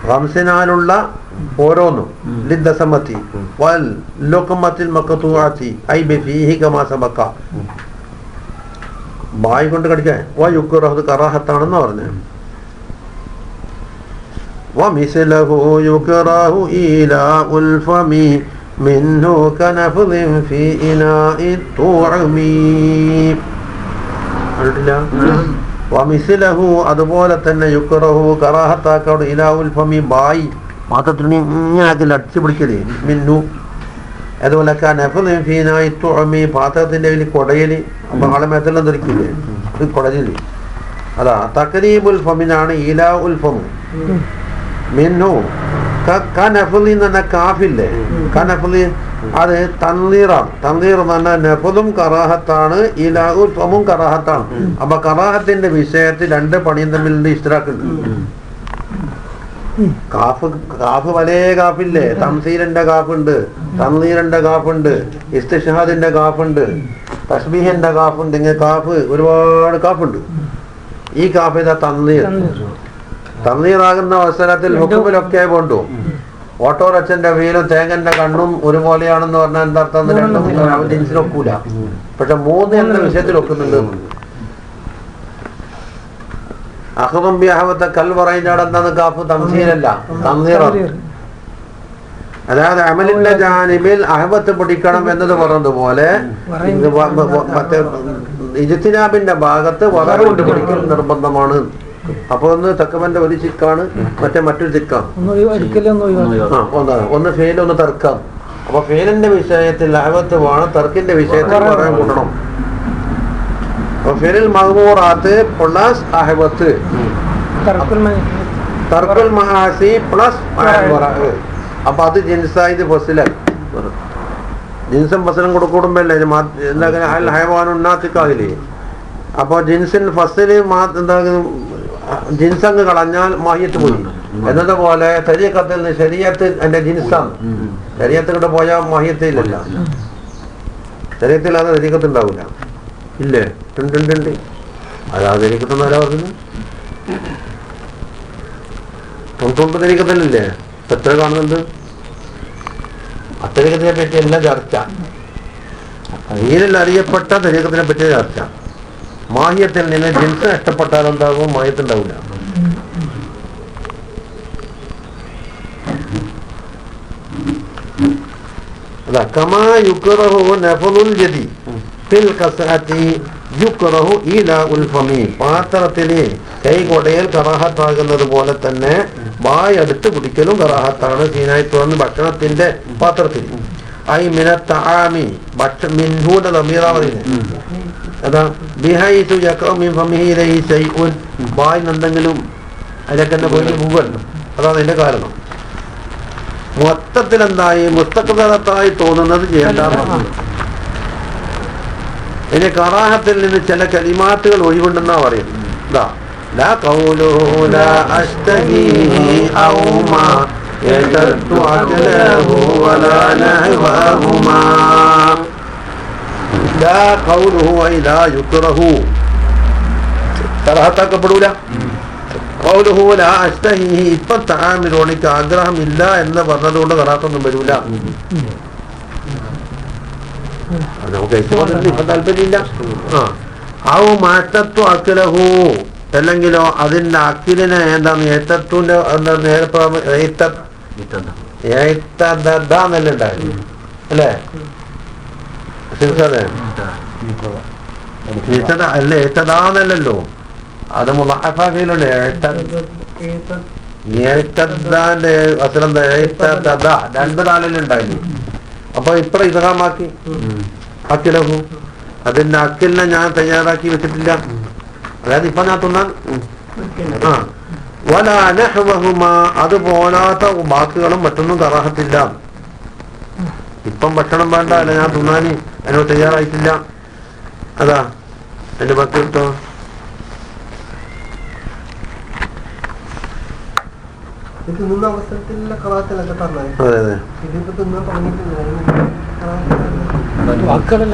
ഖംസിനാലുള്ള ഓരോന്നും ലിദ്ദസമത്തി വൽ ലുഖ്മത്തിൽ മഖ്തുഅത്തി ഐ ബിഫീഹി കമാ സബഖ. വായി കൊണ്ട് കടിക്കാൻ വ യുക്റഹു കറാഹത്താണെന്ന് പറഞ്ഞു. ومثله يكره إيلاء الفم منه كنفض في إناء الطعم. ومثله അതുപോലെ തന്നെ യുക്റഹു കറാഹത്താക്കോട് ഇലാഉൽ ഫമി ബായി പാത്രത്തിന് ഇങ്ങനെ അടിച്ചു പിടിക്കല് മിന്നു. അതുപോലെ കനഫ്ദ് ഫീ ഇനാഇ തുഅമി പാത്രത്തിന്റെ കൊടയില് ആളമേത്തെല്ലാം ധരിക്കില്ലേ കൊടയില് അതാ തക്രീബുൽ ഫമിനാണ് ഇലാഉൽ ഫമു മിന്നു. കനഫ്ലി എന്ന് പറഞ്ഞാൽ കാഫില്ലേ കനഫ്ലി അത് തൻലീറാണ്. തൻലീർ എന്ന് പറഞ്ഞാൽ നഫ്ലും കറാഹത്താണ് ഇലാഉൽ ഫമും കറാഹത്താണ്. അപ്പൊ കറാഹത്തിന്റെ വിഷയത്തിൽ രണ്ട് പണിയും തമ്മിൽ ഇസ്തിറാക്കുണ്ട്. കാഫ് പല കാഫില്ലേ, തംസീലിന്റെ കാഫുണ്ട്, തൻസീറിന്റെ കാഫുണ്ട്, ഇസ്തിഷ്ഹാദിന്റെ കാഫുണ്ട്, തസ്ബീഹിന്റെ കാഫുണ്ട്. ഇങ്ങനെ കാഫ് ഒരുപാട് കാഫുണ്ട്. ഈ കാഫ് ഇതാ തൻസീർ. തൻസീറാകുന്ന അവസരത്തിൽ ഹുക്കുമിലൊക്കെ കൊണ്ടു. ഓട്ടോറിക്ഷന്റെ വീലും തേങ്ങന്റെ കണ്ണും ഒരുപോലെയാണെന്ന് പറഞ്ഞാൽ എന്താ അർത്ഥം? രണ്ടും ജിൻസിനൊക്കൂല. പക്ഷെ 3 എന്ന വിഷയത്തിൽ ഒക്കുന്നുണ്ട്. അഹ്റംബി അഹബത്തെ കൽ പറയുന്ന അവിടെ എന്താണ്? കാഫ് തംസീലല്ല, തൻസീറാണ്. അതായത് അമലിന്റെ ജാനിബിൽ അഹബത്ത് പിടിക്കണം എന്നത് പറഞ്ഞതുപോലെ മറ്റേ ഇജ്തിനാബിന്റെ ഭാഗത്ത് വറവുകൊണ്ട് പിടിക്കൽ നിർബന്ധമാണ്. അപ്പൊ ഒന്ന് തക്കവന്റെ ഒരു ചിക്കാണ്, മറ്റൊരു ചിക്കാണ്. ഒന്ന് ഫെയിൽ, ഒന്ന് തർക്കം. അപ്പൊ ഫെയിലിന്റെ വിഷയത്തിൽ അഹബത്ത് വേണം, തർക്കിന്റെ വിഷയത്തിൽ പറയാൻ കൂട്ടണം. അപ്പൊ ഫെയിലിൽ മഹ്മൂറാത്ത് പ്ലസ് അഹബത്ത്, തർക്കുൽ മഹാസി പ്ലസ്. അപ്പൊ അത് ജിൻസായത് ഫസിലായി. ജിൻസും ഫസലും കൊടുക്കൂടുമ്പല്ലേ ഹയവാനുന്നാത്തിക്കാകില്ലേ? അപ്പൊ ജിൻസിൻ ഫസില് എന്താകും? ജിൻസങ്ങ് കളഞ്ഞാൽ മാഹിയത്ത് പോയി എന്നതുപോലെ ശരീഅത്തിൽ നിന്ന് ശരീഅത്ത് എന്റെ ജിൻസാണ്. ശരീഅത്ത് കൂടെ പോയാൽ മാഹിയത്ത് ഇല്ലല്ല. ശരീഅത്തില്ലാതെ ശരീഅത്ത് ഉണ്ടാവില്ല. ഇല്ലേ? ഉണ്ട്. അതാ ശരീഅത്തൊന്നും ആരാ പറഞ്ഞു? തൊണ്ട് ശരീഅത്തല്ലേ എത്ര കാണുന്നുണ്ട്? അത്തരീക്കത്തിനെ പറ്റി എല്ലാം ചർച്ച. ദീനിൽ അറിയപ്പെട്ട തരീക്കത്തിനെ പറ്റിയ ചർച്ച. മാഹിയത്തിൽ നിന്ന് ജിൻസ് നഷ്ടപ്പെട്ടാൽ എന്താകും? മാഹിയത്തുണ്ടാവില്ല. അതാ കമാ യുക്റഹു നഫ്ലുൽ യദി ഫിൽ ഖസ്അതി യുക്റഹു ഇലാഉൽ ഫമി. പാത്രത്തില് കൈ കൊടയൽ കറാഹത്താകുന്നത് പോലെ തന്നെ വായ അടുത്ത് പിടിക്കലും കറാഹത്താണ്. സീനായി തുറന്ന് ഭക്ഷണത്തിന്റെ പാത്രത്തിൽ ഐ മിനത്തആമി മിൻഹൂദ ദമീറാവതിന് അതാ ബിഹൈസു യഖറു മിൻ ഫമിഹി ഇലൈഹി ശൈഉൻ. വായിൽ എന്തെങ്കിലും അതിലൊക്കെ തന്നെ പോയി മുവല്ലോ. അതാണ് അതിന്റെ കാരണം. മൊത്തത്തിൽ എന്തായി? മുസ്തഖ്ബിലത്തായി തോന്നുന്നത് ചെയ്യേണ്ടതാണ്. ഇനി കറാഹത്തിൽ നിന്ന് ചില കലിമാത്തുകൾ ഒഴിവുണ്ടെന്നാ പറയുന്നത്. ഇതാ ലാ ഖൗലുഹു ലാ അസ്തഹീഹി ഔ മാ യതത്തു അഖലഹു വലാ നഹ്വഹുമാ. ലാ ഖൗലുഹു ഐ ലാ യുക്റഹു, കറാഹത്താക്കപ്പെടൂല. ഖൗലുഹു ലാ അസ്തഹീഹി, ഇപ്പൊ തആമിനോട് എനിക്ക് ആഗ്രഹമില്ല എന്ന് പറഞ്ഞതുകൊണ്ട് കറാഹത്തൊന്നും വരൂല. നമുക്ക് ഇപ്പൊ താല്പര്യമില്ല. ഔ മാറ്റത്തു അഖലഹു, അല്ലെങ്കിലോ അതിന്റെ അക്കിലിനെ എന്താണ്? ഏത്തത്തുന്റെ എന്താണ്? ഏത്തന്നല്ലേ ഉണ്ടായിരുന്നു അല്ലേ? അല്ലേ ഏത്തതാന്നല്ലോ, അത് മുളഹഫിലുണ്ട്. ഏത്തന്റെ അസലെന്താ? ഏത്തത 2 നാളിലുണ്ടായിരുന്നു. അപ്പൊ ഇപ്പറ ഇസ്ഹാമാക്കി അക്കിലഹു, അതിന്റെ അക്കിലിനെ ഞാൻ തയ്യാറാക്കി വെച്ചിട്ടില്ല. അതായത് ഇപ്പൊ ഞാൻ തിന്നാൻ വലാ നഹ്വഹുമാ, അത് പോലാത്ത വാക്കുകളും മറ്റൊന്നും കറാഹത്തില്ല. ഇപ്പം ഭക്ഷണം വേണ്ട, അല്ല ഞാൻ തിന്നാന് അതിനോട് തയ്യാറായിട്ടില്ല. അതാ എന്റെ മക്കളോ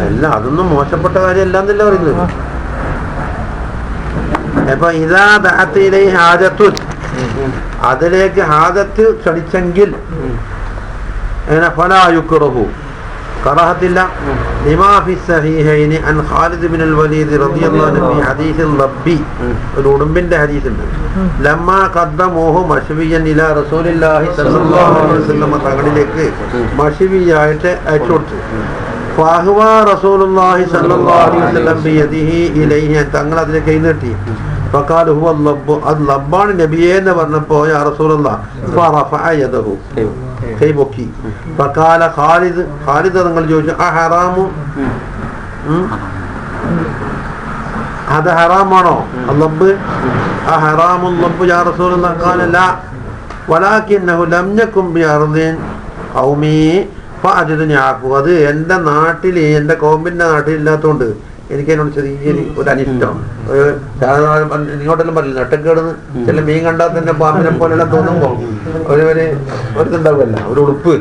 അല്ല, അതൊന്നും മോശപ്പെട്ട കാര്യമല്ല എന്നല്ല പറയുന്നത്. അപ്പൊ ഇതാ ദഅത്തിലെ ഹാജത്തു, അതിലേക്ക് ഹാജത്ത് ക്ഷണിച്ചെങ്കിൽ ഫലാ യുക്റഹു, കറാഹത്തില്ല. ലിമാ ഫി സഹീഹൈനി അൻ ഖാലിദ് ബിൻ വലീദ് റളിയല്ലാഹു അൻഹു ഫി ഹദീസിൽ റബ്ബി, ഒരു ഉടുമ്പിന്റെ ഹദീസുണ്ട്. ലമ്മാ ഖദ്ദമൂഹു മശ്വിയൻ ഇലാ റസൂലില്ലാഹി സ്വല്ലല്ലാഹു അലൈഹി വസല്ലം, തങ്ങളിലേക്ക് മശ്വിയായിട്ട് അയച്ചു കൊടുത്തു. ഫഹുവ റസൂലുള്ളാഹി സ്വല്ലല്ലാഹു അലൈഹി വസല്ലം ബിയദിഹി ഇലൈഹി, തങ്ങൾ അതിലേക്ക് കൈ നീട്ടി. ഫഖാല ഹുവ ലബ്ബ്, അത് ലബ്ബാണ് നബിയെ എന്ന് പറഞ്ഞപ്പോ യാ റസൂലുള്ളാഹ് ഫറഫഅ യദഹു, കൈ പൊക്കി. ഫഖാല ഖാലിദ്, ഖാലിദ് തങ്ങൾ ചോദിച്ചു അഹറാമു, അത് ഹറാമാണോ ലബ്ബ്? അഹറാമു ലബ്ബ് യാ റസൂലുള്ളാഹ്? ഖാല ലാ വലാകിന്നഹു ലം യകുൻ ബിഅർദിൻ ഖൗമി ഫഅജ്ദനി ആഫു, അത് എൻ്റെ നാട്ടിൽ, എൻ്റെ കോമ്പിന്റെ നാട്ടിൽ ഇല്ലാത്തതുകൊണ്ട് എനിക്ക് അതിനോട് ചെറിയൊരു ഒരു അനിഷ്ടം. ഇങ്ങോട്ടെല്ലാം പറയില്ല നെട്ടക്കേടുന്ന് ചില മീൻ കണ്ടാൽ തന്നെ പാമ്പിനെ പോലെല്ലാം തോന്നുമ്പോ ഒരിതുണ്ടാവുമല്ല, ഒരു ഉടുപ്പ്.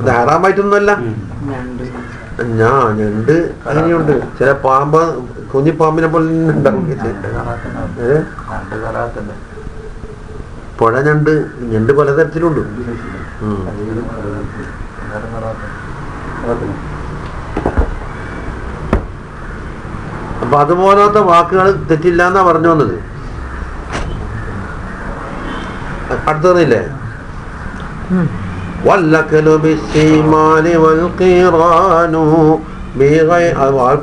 ധാരാളമായിട്ടൊന്നുമല്ല, ഞണ്ട് അങ്ങനെയുണ്ട്. ചില പാമ്പ് കുഞ്ഞിപ്പാമ്പിനെ പോലെ ഉണ്ടാവും. പുഴ ഞണ്ട് പലതരത്തിലുണ്ട്. അപ്പൊ അതുപോലത്തെ വാക്കുകൾ തെറ്റില്ല എന്നാ പറഞ്ഞു വന്നത്. അടുത്തതില്ലേ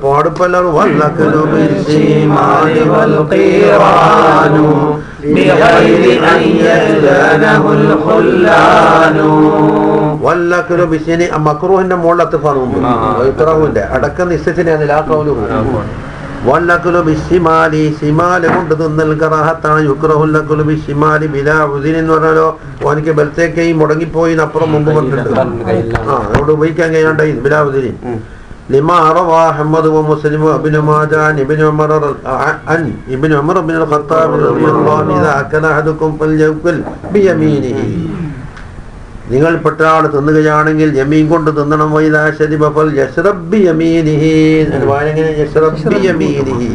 പാടുപ്പല്ലോ മക്രൂഹിന്റെ മുകളിൽ അത്തഫാണ് ഇക്റാഹുവിന്റെ അടക്കം നിശ്ചിതനെയാണ് ലാ ഖൗലുഹു. വല്ലക്കുലു ബിശ്ശിമാലി സിമാല് കൊണ്ട് തിന്നൽ കറാഹത്താണ്. യുക്റഹുൽ ലക്കുലു ബിശ്ശിമാലി ബിലാ ഉദിൻ എന്ന് പറഞ്ഞാലോ ഓനിക്ക് ബലത്തേക്ക് മുടങ്ങിപ്പോയി അപ്പുറം മുമ്പ് പറഞ്ഞിട്ടുണ്ട്. അതുകൊണ്ട് ഉപയോഗിക്കാൻ കഴിയാണ്ടായി ബിലാ ഉദിൻ. لما روى أحمد ومسلم وابن ماجه عن ابن عمر بن الخطاب رضي الله عنه إذا أكل أحدكم فليأكل بيمينه. നിങ്ങൾപ്പെട്ട ആൾ തിന്നുകയാണെങ്കിൽ യമീൻ കൊണ്ട് തിന്നണം. വൈദാ ശരിബ ഫൽയശ്റബ് ബിയമീനിഹി. എങ്ങനെ യശ്റബ് ബിയമീനിഹി,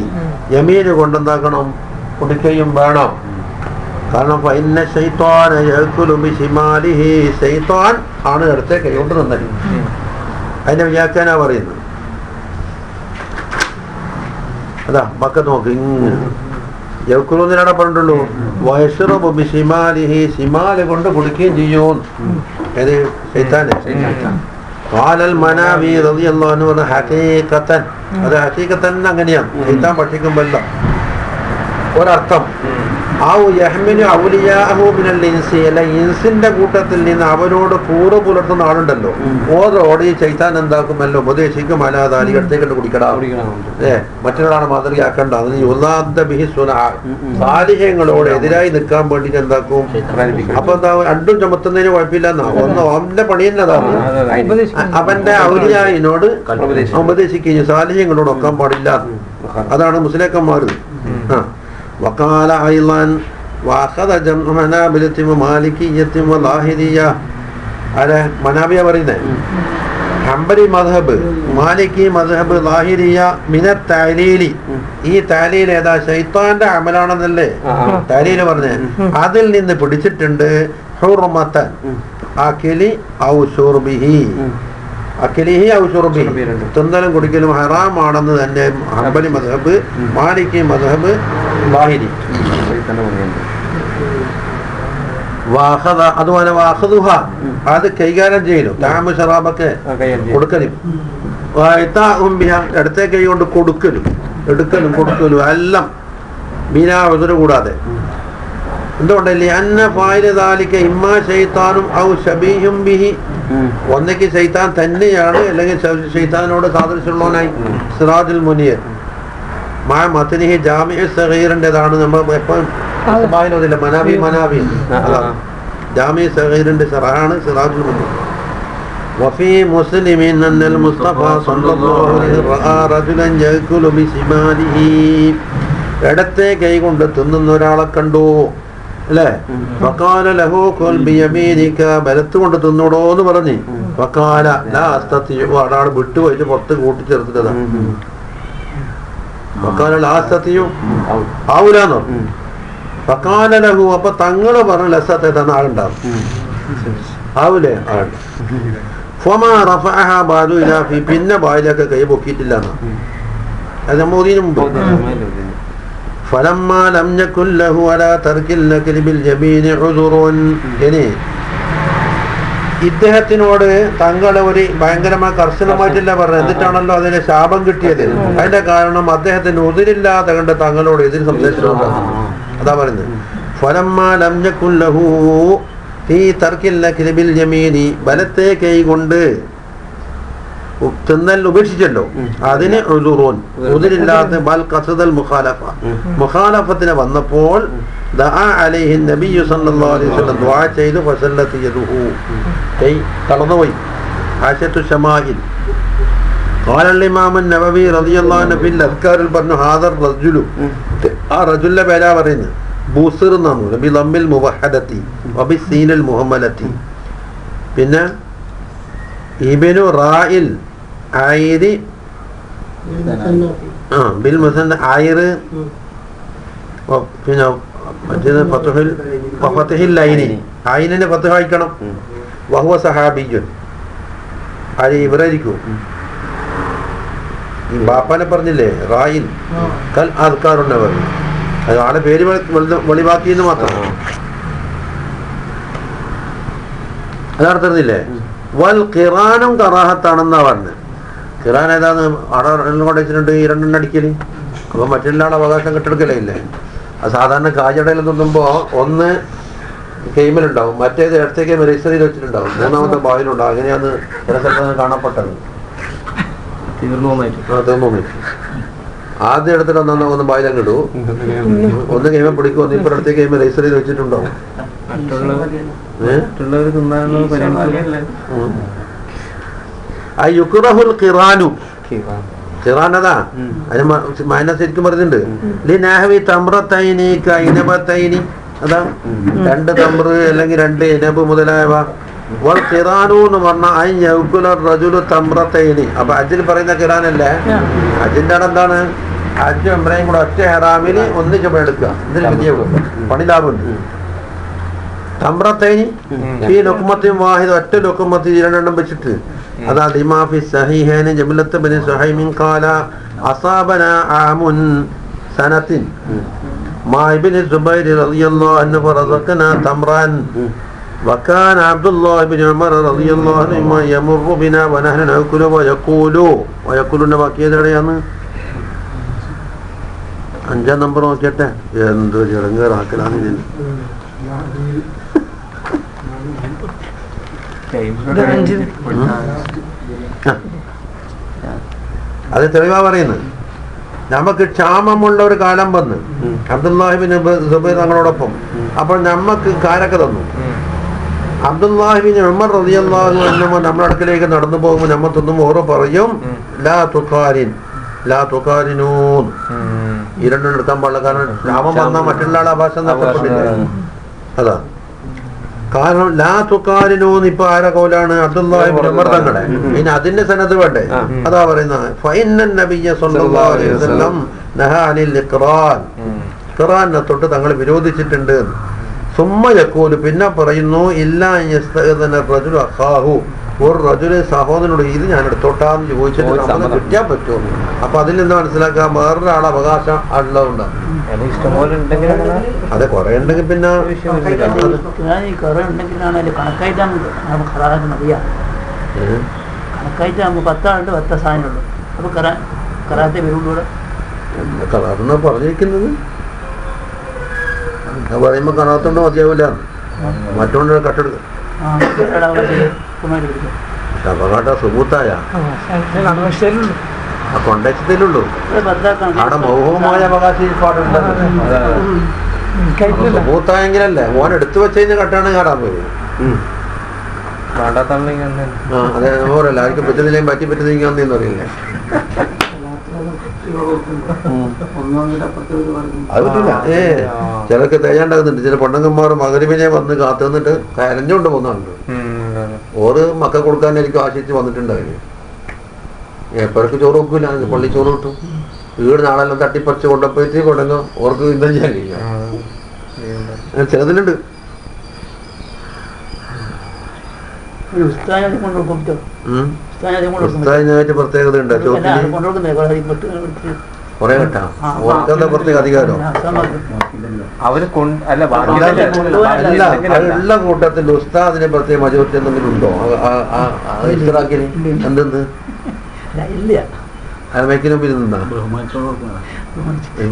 യമീൻ കൊണ്ടെന്താക്കണം, കുടിക്കുകയും വേണം. കാരണം ഫഇന്ന ശൈത്വാന യഅകുലു ബിശിമാലിഹി, ശൈത്വാൻ ആണ് ഇടത്തെ കൈ കൊണ്ട് തിന്നൽ. അതിന്റെ വ്യാഖ്യാനാ പറയുന്നത്. അതാ ബക്കത്ത് നോക്ക്, ഇങ്ങനെ യൗക്കുലൂന്നിലാണ് പറഞ്ഞിട്ടുള്ളൂ. വയശ്റബു ബിശിമാലിഹി, ശിമാല് കൊണ്ട് കുടിക്കുകയും ചെയ്യും. ഏത് ശൈത്താനെ. ഖാലൽ മനാവി റളിയല്ലാഹു അൻഹു പറഞ്ഞു ഹഖീഖത്തൻ, അത് ഹഖീഖത്തൻ അങ്ങനെയാണ്. ശൈത്താൻ ഭക്ഷിക്കുമ്പല്ല ഒരർത്ഥം. ഔ യഹ്മിലു ഔലിയാഹു മിനൽ ഇൻസി, അല്ല ഇൻസിന്റെ കൂട്ടത്തിൽ നിന്ന് അവരോട് കൂറ് പുലർത്തുന്ന ആളുണ്ടല്ലോ, ഓരോട് ഈ ശൈത്താൻ എന്താക്കുമല്ലോ ഉപദേശിക്കും. അലാദാലി അടുത്തേക്ക് കുടിക്കടാ, മറ്റൊരാളാണ് മാതൃകയാക്കണ്ട. സാലിഹ്യങ്ങളോട് എതിരായി നിൽക്കാൻ വേണ്ടിട്ട് എന്താക്കും. അപ്പൊ എന്താ രണ്ടും ചുമത്തുന്നതിന് കുഴപ്പമില്ല എന്നാ. ഒന്ന് അവന്റെ പണി തന്നെ അതാണ്, അവന്റെ ഔലിയായിനോട് ഉപദേശിക്കുകയും സാലിഹ്യങ്ങളോട് ഒക്കാൻ പാടില്ല. അതാണ് മുസ്ലിക്കന്മാർ. وقال أيضا وأخذ جمع منابلة ومالكية وظاهرية. على منابية പറയുന്നത് ഹംബലി മദ്ഹബ്, മാലിക്കി മദ്ഹബ്, ലാഹിരിയ മിനത് തഅലീലി. ഈ തഅലീൽ ഏതാ, ശൈത്താന്റെ അമലാണെന്നല്ലേ തഅലീൽ പറഞ്ഞേ. അതിൽ നിന്ന് പിടിച്ചിട്ടുണ്ട് ഹുർമതൻ അഖിലി ഔ ശുർബിഹി, അഖിലിഹി ഔ ശുർബിഹി, തിന്നലും കുടിക്കലും ഹറാമാണെന്ന് തന്നെ ഹംബലി മദ്ഹബ്, മാലിക്കി മദ്ഹബ്, ലാഹിരി. അതുപോലെ വാഹദുഹ, അത് കൈകാര്യം ചെയ്യലും. താമ ഷറാബൊക്കെ കൊടുക്കലും. ഇടത്തെ കൈ കൊണ്ട് കൊടുക്കലും എടുക്കലും കൊടുക്കലും എല്ലാം ബിനാ ഉദ്ര കൂടാതെ. എന്തുകൊണ്ടല്ലേ അന്ന ഫായിലദാലിക ഇമ്മാ ശൈത്താനും ഔ ശബീഹും ബിഹി, ഒന്നേക്ക് ശൈത്താൻ തന്നെയാണ് അല്ലെങ്കിൽ ശൈത്താനോട് സാദൃശ്യമുള്ളവനായി. സിറാജുൽ മുനീർ മാ മത്നിഹി ജാമിഉ സഗീറിന്റേതാണ്. നമ്മൾ എപ്പോഴും മനാബി ജാമിഉ സഗീറിന്റെ ശറഹാണ് സിറാജുൽ മുനീർ. വഫീ മുസ്ലിമിൻ അന്നൽ മുസ്തഫ സ്വല്ലല്ലാഹു അലൈഹി റആ റജുലൻ യഅകുലു ബിശിമാലിഹി, ഇടത്തെ കൈ കൊണ്ട് തിന്നുന്ന ഒരാളെ കണ്ടു അല്ലേ. ഫഖാല ലഹു ഖുൽ ബിയമീനിക, ബലത്ത് കൊണ്ട് തിന്നൂടോ എന്ന് പറഞ്ഞു. ഫഖാല ലാ അസ്തതിഉ, അതാണ് വിട്ടുപോയിട്ട് പുറത്ത് കൂട്ടിച്ചേർത്തിട്ടതാ. ഫഖാല ലാ അസ്തതിഉ ആവൂലാന്നോ. ഫഖാല ലഹു, അപ്പൊ തങ്ങള് പറഞ്ഞു ലസ്സത്തെ തന്ന ആളുണ്ടാവും, ആവൂലേ ആളുണ്ട്. ഫമാ റഫഅഹ ബഅദു ഇലാ ഫി, പിന്നെ ബായിലൊക്കെ കൈ പൊക്കിയിട്ടില്ല എന്നാ. അത് മോദിന് മുമ്പ്. فلما لم يكن له على ترك النكل باليمين عذر. ഇനി ഇദ്ദേഹത്തിനോട് തങ്ങളെ ഒരു ഭയങ്കരമായ കർശനമായിട്ടില്ല പറഞ്ഞത്, എന്നിട്ടാണല്ലോ അതിന് ശാപം കിട്ടിയത്. അതിന്റെ കാരണം അദ്ദേഹത്തിന് ഉതിരില്ലാതെ കണ്ട് തങ്ങളോട് എതിര് സംസാരിച്ചിട്ടുണ്ടാകും. അതാ പറയുന്നത്. ഫലമ്മാ ലം യകുൻ ലഹു ഫീ തർക്കിൽ നക്ലി ബിൽ യമീനി, ബലത്തെ കൈ കൊണ്ട് തിന്നൽ ഉപേക്ഷിച്ചല്ലോ, അതിന് ഉദുറുൻ, ഉദുരില്ലാത്ത ബൽ ഖസദൽ മുഖാലഫ, മുഖാലഫത്തിന് വന്നപ്പോൾ ദഅ അലൈഹി നബിയ്യു സല്ലല്ലാഹു അലൈഹി വസല്ലം ദുആ ചെയ്തു. ഫസല്ലത്ത് യദുഹു, കൈ കടന്നുപോയി. ആശത്തു ശമാഇൽ ഖാലൽ ഇമാം നവവി റളിയല്ലാഹു അൻഹു ഫിൽ അദ്കാറിൽ പറഞ്ഞു ഹാദർ റജുലു, ആ റജുലിന്റെ പേരാ പറയുന്നത് ബൂസിർ എന്നാണ്, ബി ദമ്മിൽ മുവഹദതി വബി സീനിൽ മുഹമ്മലതി. പിന്നെ ഇബ്നു റായിൽ ആയിരി ബിൽ മുസന്ന ആയിർ, പിന്നെ മറ്റേത് ഫത്ഹിൽ ലൈനി, ഐനിനെ ഫത്ഹ് വായിക്കണം. വഹുവ സഹാബിയ്യുൻ, അത് ഇവരായിരിക്കും. ഈ ബാപ്പാനെ പറഞ്ഞില്ലേ റായിൽ കൽ അദ്കാറുന്ന പറഞ്ഞു, അത് ആളെ പേര് വെളിവാക്കിയെന്ന് മാത്രം. അതർത്ഥമില്ലേ? വൽ ഖിറാനും കറാഹത്താണെന്നാ പറഞ്ഞത്. ഖിറാൻ ഏതാന്ന് അവിടെ കൊണ്ട് വെച്ചിട്ടുണ്ട്, ഈ രണ്ടെണ്ണം അടിക്കല്. അപ്പൊ മറ്റുള്ള ആളെ അവകാശം കെട്ടെടുക്കലേ ഇല്ലേ? അത് സാധാരണ കാജടയിൽ തുന്നുമ്പോ ഒന്ന് കെയ്മലുണ്ടാവും, മറ്റേത് ഇടത്തേക്ക് രജിസ്റ്ററിൽ വെച്ചിട്ടുണ്ടാവും, മൂന്നാമത്തെ ബായിലുണ്ടാവും. അങ്ങനെയാണ് ചില സ്ഥലത്ത് കാണപ്പെട്ടത്. തീർന്നു ആദ്യം എടുത്തിട്ട് ഒന്ന് ബായിലങ്ങ് ഇടൂ, ഒന്ന് കെയ്മ പിടിക്കും, ഒന്ന് ഇപ്പൊ ഇടത്തേക്ക് കെയ്മ രജിസ്റ്ററിൽ വെച്ചിട്ടുണ്ടാവും. യുക്റഹുൽ ഖിറാനു, ഖിറാനതാ അതിന് മൈനസ് ശരിക്കും പറഞ്ഞിട്ടുണ്ട്. ലിനഹവി തംറത്തൈനി കൈനബത്തൈനി, അതാ രണ്ട് തംറ് അല്ലെങ്കിൽ രണ്ട് ഇനബ് മുതലായവ. വൽ ഖിറാനു എന്ന് പറഞ്ഞാൽ ഐ യൗകുല റജുലു തംറത്തൈനി. അപ്പൊ അജ്ജിൽ പറയുന്ന ഖിറാനല്ലേ? അജ്ജിന്റെ അവിടെ എന്താണ്? അജ്ജും ഉംറയും കൂടെ ഒറ്റ ഹറാമിൽ ഒന്നിച്ച് എടുക്കുക, ഇതിന് വലിയ പണി ലാഭമുണ്ട്. തംറത്തൈനി ഈ ലുക്മത്തും വാഹിദ്, ഒറ്റ ലുക്മത്ത് രണ്ടെണ്ണം വെച്ചിട്ട്. അതാ ലിമാ ഫി സഹീഹൈനി ജംലത്ത് ബിൻ സുഹൈമിൻ ഖാല അസാബനാ ആമുൻ സനത്തിൻ മാ ഇബ്നു സുബൈർ റളിയല്ലാഹു അൻഹു ഫറസഖനാ തംറാൻ വകാന അബ്ദുല്ലാഹ് ഇബ്നു ഉമർ റളിയല്ലാഹു അൻഹു യമറു ബിനാ വനഹ്നു നഅകുലു വയഖൂലുന ബാക്കിയതാണ്. 5 നമ്പർ നോക്കിയട്ടെ, എന്ത് ഇടങ്ങേറാക്കലാണ് ഇതിന്. അത് തെളിവാ പറയുന്നത്. നമുക്ക് ക്ഷാമമുള്ള ഒരു കാലം വന്ന് അബ്ദുല്ലാഹിബിൻ സുബൈർ തങ്ങളോടൊപ്പം, അപ്പോൾ നമ്മക്ക് കാരൊക്കെ തന്നു. അബ്ദുല്ലാഹിബിൻ ഉമർ റളിയല്ലാഹു അൻഹു നമ്മുടെ അടുക്കലേക്ക് നടന്നു പോകുമ്പോൾ നമ്മ തിന്നുമ്പോൾ ഓരോ പറയും ലാ തുഖാരിൻ ലാ തുഖാരിനൂൻ, ഈ രണ്ടും എടുക്കാൻ പാടില്ല. കാരണം ക്ഷാമം വന്നാൽ മറ്റുള്ള ആളെ ഭാഷ നഷ്ടപ്പെട്ടില്ല. അതാ കാരണം ലാ തുഖാരിനൂൻ ഇപ്പൊ ആരെ കൗലാണ്? അബ്ദുല്ലാഹിബിൻ ഉമർ തങ്ങളെ. ഇനി അതിന്റെ സനദ് വേണ്ടേ? അതാ പറയുന്നത് ഫഇന്നൻ നബിയ്യ സ്വല്ലല്ലാഹു അലൈഹി വസല്ലം നഹാ അനിൽ ഇഖ്റാൻ, ഖുർആനെ തൊട്ട് തങ്ങൾ വിരോധിച്ചിട്ടുണ്ട്. സുമ്മ യഖൂലു, പിന്നെ പറയുന്നു ഇല്ലാ യസ്തഅദന റജുലു അഖാഹു, ഒരു റജുല് സഹോദരനോട് ഇത് ഞാൻ എടുത്തോട്ടാന്ന് ചോദിച്ചിട്ട് നമുക്ക് കിട്ടിയാൽ പറ്റുമോ? അപ്പൊ അതിൽ നിന്ന് മനസ്സിലാക്കാം വേറൊരാളെ അവകാശം ഉള്ളതുകൊണ്ടാണ്. അതെ, കുറെ ഉണ്ടെങ്കിൽ പിന്നെ കണക്കായിട്ട് 10 ആളുണ്ട്, 10 സാധനമുള്ളൂ. അപ്പൊ കറാത്തെ വരുള്ളൂടെ കളർന്ന് പറഞ്ഞിരിക്കുന്നത്. പറയുമ്പോ കറാത്തോണ്ട് മതിയാവില്ല, മറ്റോണ്ട് കട്ടെടുക്കും. ശബകാട്ട സുബൂത്തായ ആ കോണ്ടക്സ്റ്റിലുള്ളൂ. അവിടെ മൗഹമായ അവകാശം സുബൂത്തായെങ്കിലല്ലേ ഓൻ എടുത്തു വെച്ചതിന് കട്ടാണ് കാണാൻ പോയത്. അതെ, പോരല്ല ആർക്കും പറ്റുന്നില്ലെങ്കിൽ പറ്റി പറ്റുന്നെങ്കിൽ അറിയില്ലേ? അത് പറ്റില്ല. ചിലർക്ക് തേജാണ്ടാകുന്നുണ്ട്. ചില പൊണ്ണങ്കന്മാർ മകരിവിനെ വന്ന് കാത്തു നിന്നിട്ട് കരഞ്ഞുകൊണ്ട് പോകുന്നുണ്ട്. ഓറ് മക്ക കൊടുക്കാനായിരിക്കും ആശിച്ച് വന്നിട്ടുണ്ടാവില്ല. എപ്പോഴൊക്കെ ചോറ് വെക്കൂല, പള്ളി ചോറ് കിട്ടും. വീട് നാളെല്ലാം തട്ടിപ്പറിച്ച് കൊണ്ടുപോയിട്ട് കൊണ്ടങ്ങ് ഓർക്ക് യുദ്ധം ചെയ്യാൻ കഴിയും. ചിലതിലുണ്ട്. ഉസ്താദിനായിട്ട് പ്രത്യേകത ഉണ്ട്. കൊറേ കേട്ടാ ഓർക്കെന്താ പ്രത്യേക അധികാരം ഉള്ള കൂട്ടത്തിൽ ഉസ്താദിനെ പ്രത്യേക മജോറിറ്റി എന്തെങ്കിലും ഉണ്ടോ? ഇഷ്ടറാക്കിന് എന്തെന്ന് അരമയ്ക്കിന് മുമ്പിൽ നിന്നാ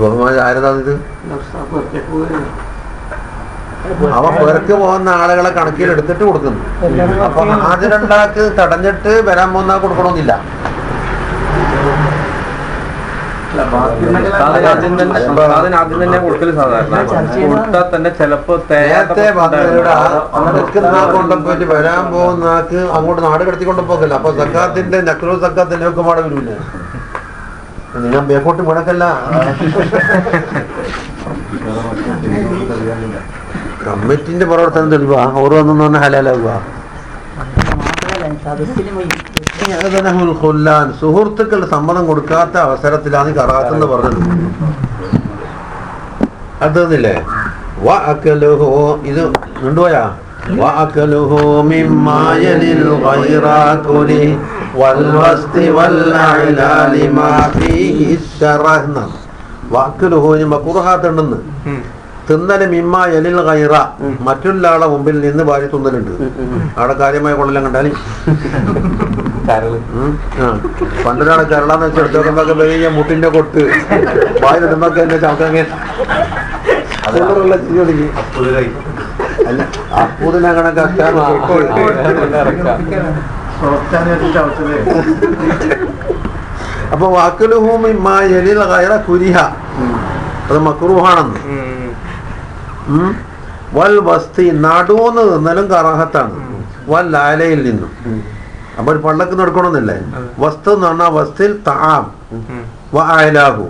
ബഹുമാനം ആരതാ ഇത്? അവ പുറക്ക് പോകുന്ന ആളുകളെ കണക്കിലെടുത്തിട്ട് കൊടുക്കുന്നു. അപ്പൊ ഹാജരുണ്ടാക്ക് തടഞ്ഞിട്ട് വരാൻ പോകുന്ന കൊടുക്കണമെന്നില്ല. ആദ്യം തന്നെ കൊടുക്കല് സാധാരണ കൊടുത്താൽ തന്നെ ചിലപ്പോ നേരത്തെ കൊണ്ടുപോയിട്ട് വരാൻ പോകുന്നാക്ക് അങ്ങോട്ട് നാട് കടത്തിക്കൊണ്ട് പോകല്ല. അപ്പൊ സക്കാത്തിന്റെ നക്രോ സക്കാത്തിന്റെ ഒക്കെ പാടെ വരൂല. നിങ്ങൾ ബേക്കോട്ട് മുടക്കല്ല. കമ്മിറ്റിന്റെ പ്രവർത്തനം തെളിവാ ഓരോന്നും പറഞ്ഞാൽ ഹലാലാവുക. സുഹൃത്തുക്കളുടെ സമ്മതം കൊടുക്കാത്ത അവസരത്തിലാണ് കറാത്ത് എന്ന് പറഞ്ഞത്. അടുത്തതില്ലേ ഇത് കൊണ്ടുപോയാ മക്റൂഹാത്തുണ്ടെന്ന് തിന്നല് മിമ്മ എലിൽ ഗൈറ മറ്റുള്ള ആളെ മുമ്പിൽ നിന്ന് വാരി തിന്നലുണ്ട്. അവിടെ കാര്യമായ കൊള്ളെല്ലാം കണ്ടാല് പണ്ടൊരാളെ കേരളന്ന് വെച്ചെടുത്തോക്കെ വലിയ മുട്ടിന്റെ കൊട്ട് വായിലിടുമ്പൊക്കെ എന്നെ ചവക്കാൻ തുടങ്ങി. അല്ല അപ്പൂതിനെ കണക്കാക്കാൻ അപ്പൊ വാക്കലുഹും മിമ്മ എലിൽ ഗൈറ കുരിഹ അത് മക്റൂഹാണെന്ന്. വൽ വസ്തി നടൂന്ന് നിന്നാലും കറാഹത്താണ്. വൽ ആലയിൽ നിന്നും. അപ്പൊ ഒരു പള്ളക്ക് നടക്കണമെന്നില്ലേ. വസ്തു എന്ന് പറഞ്ഞാൽ വസ്തിൽ തആം വ ആലാഹു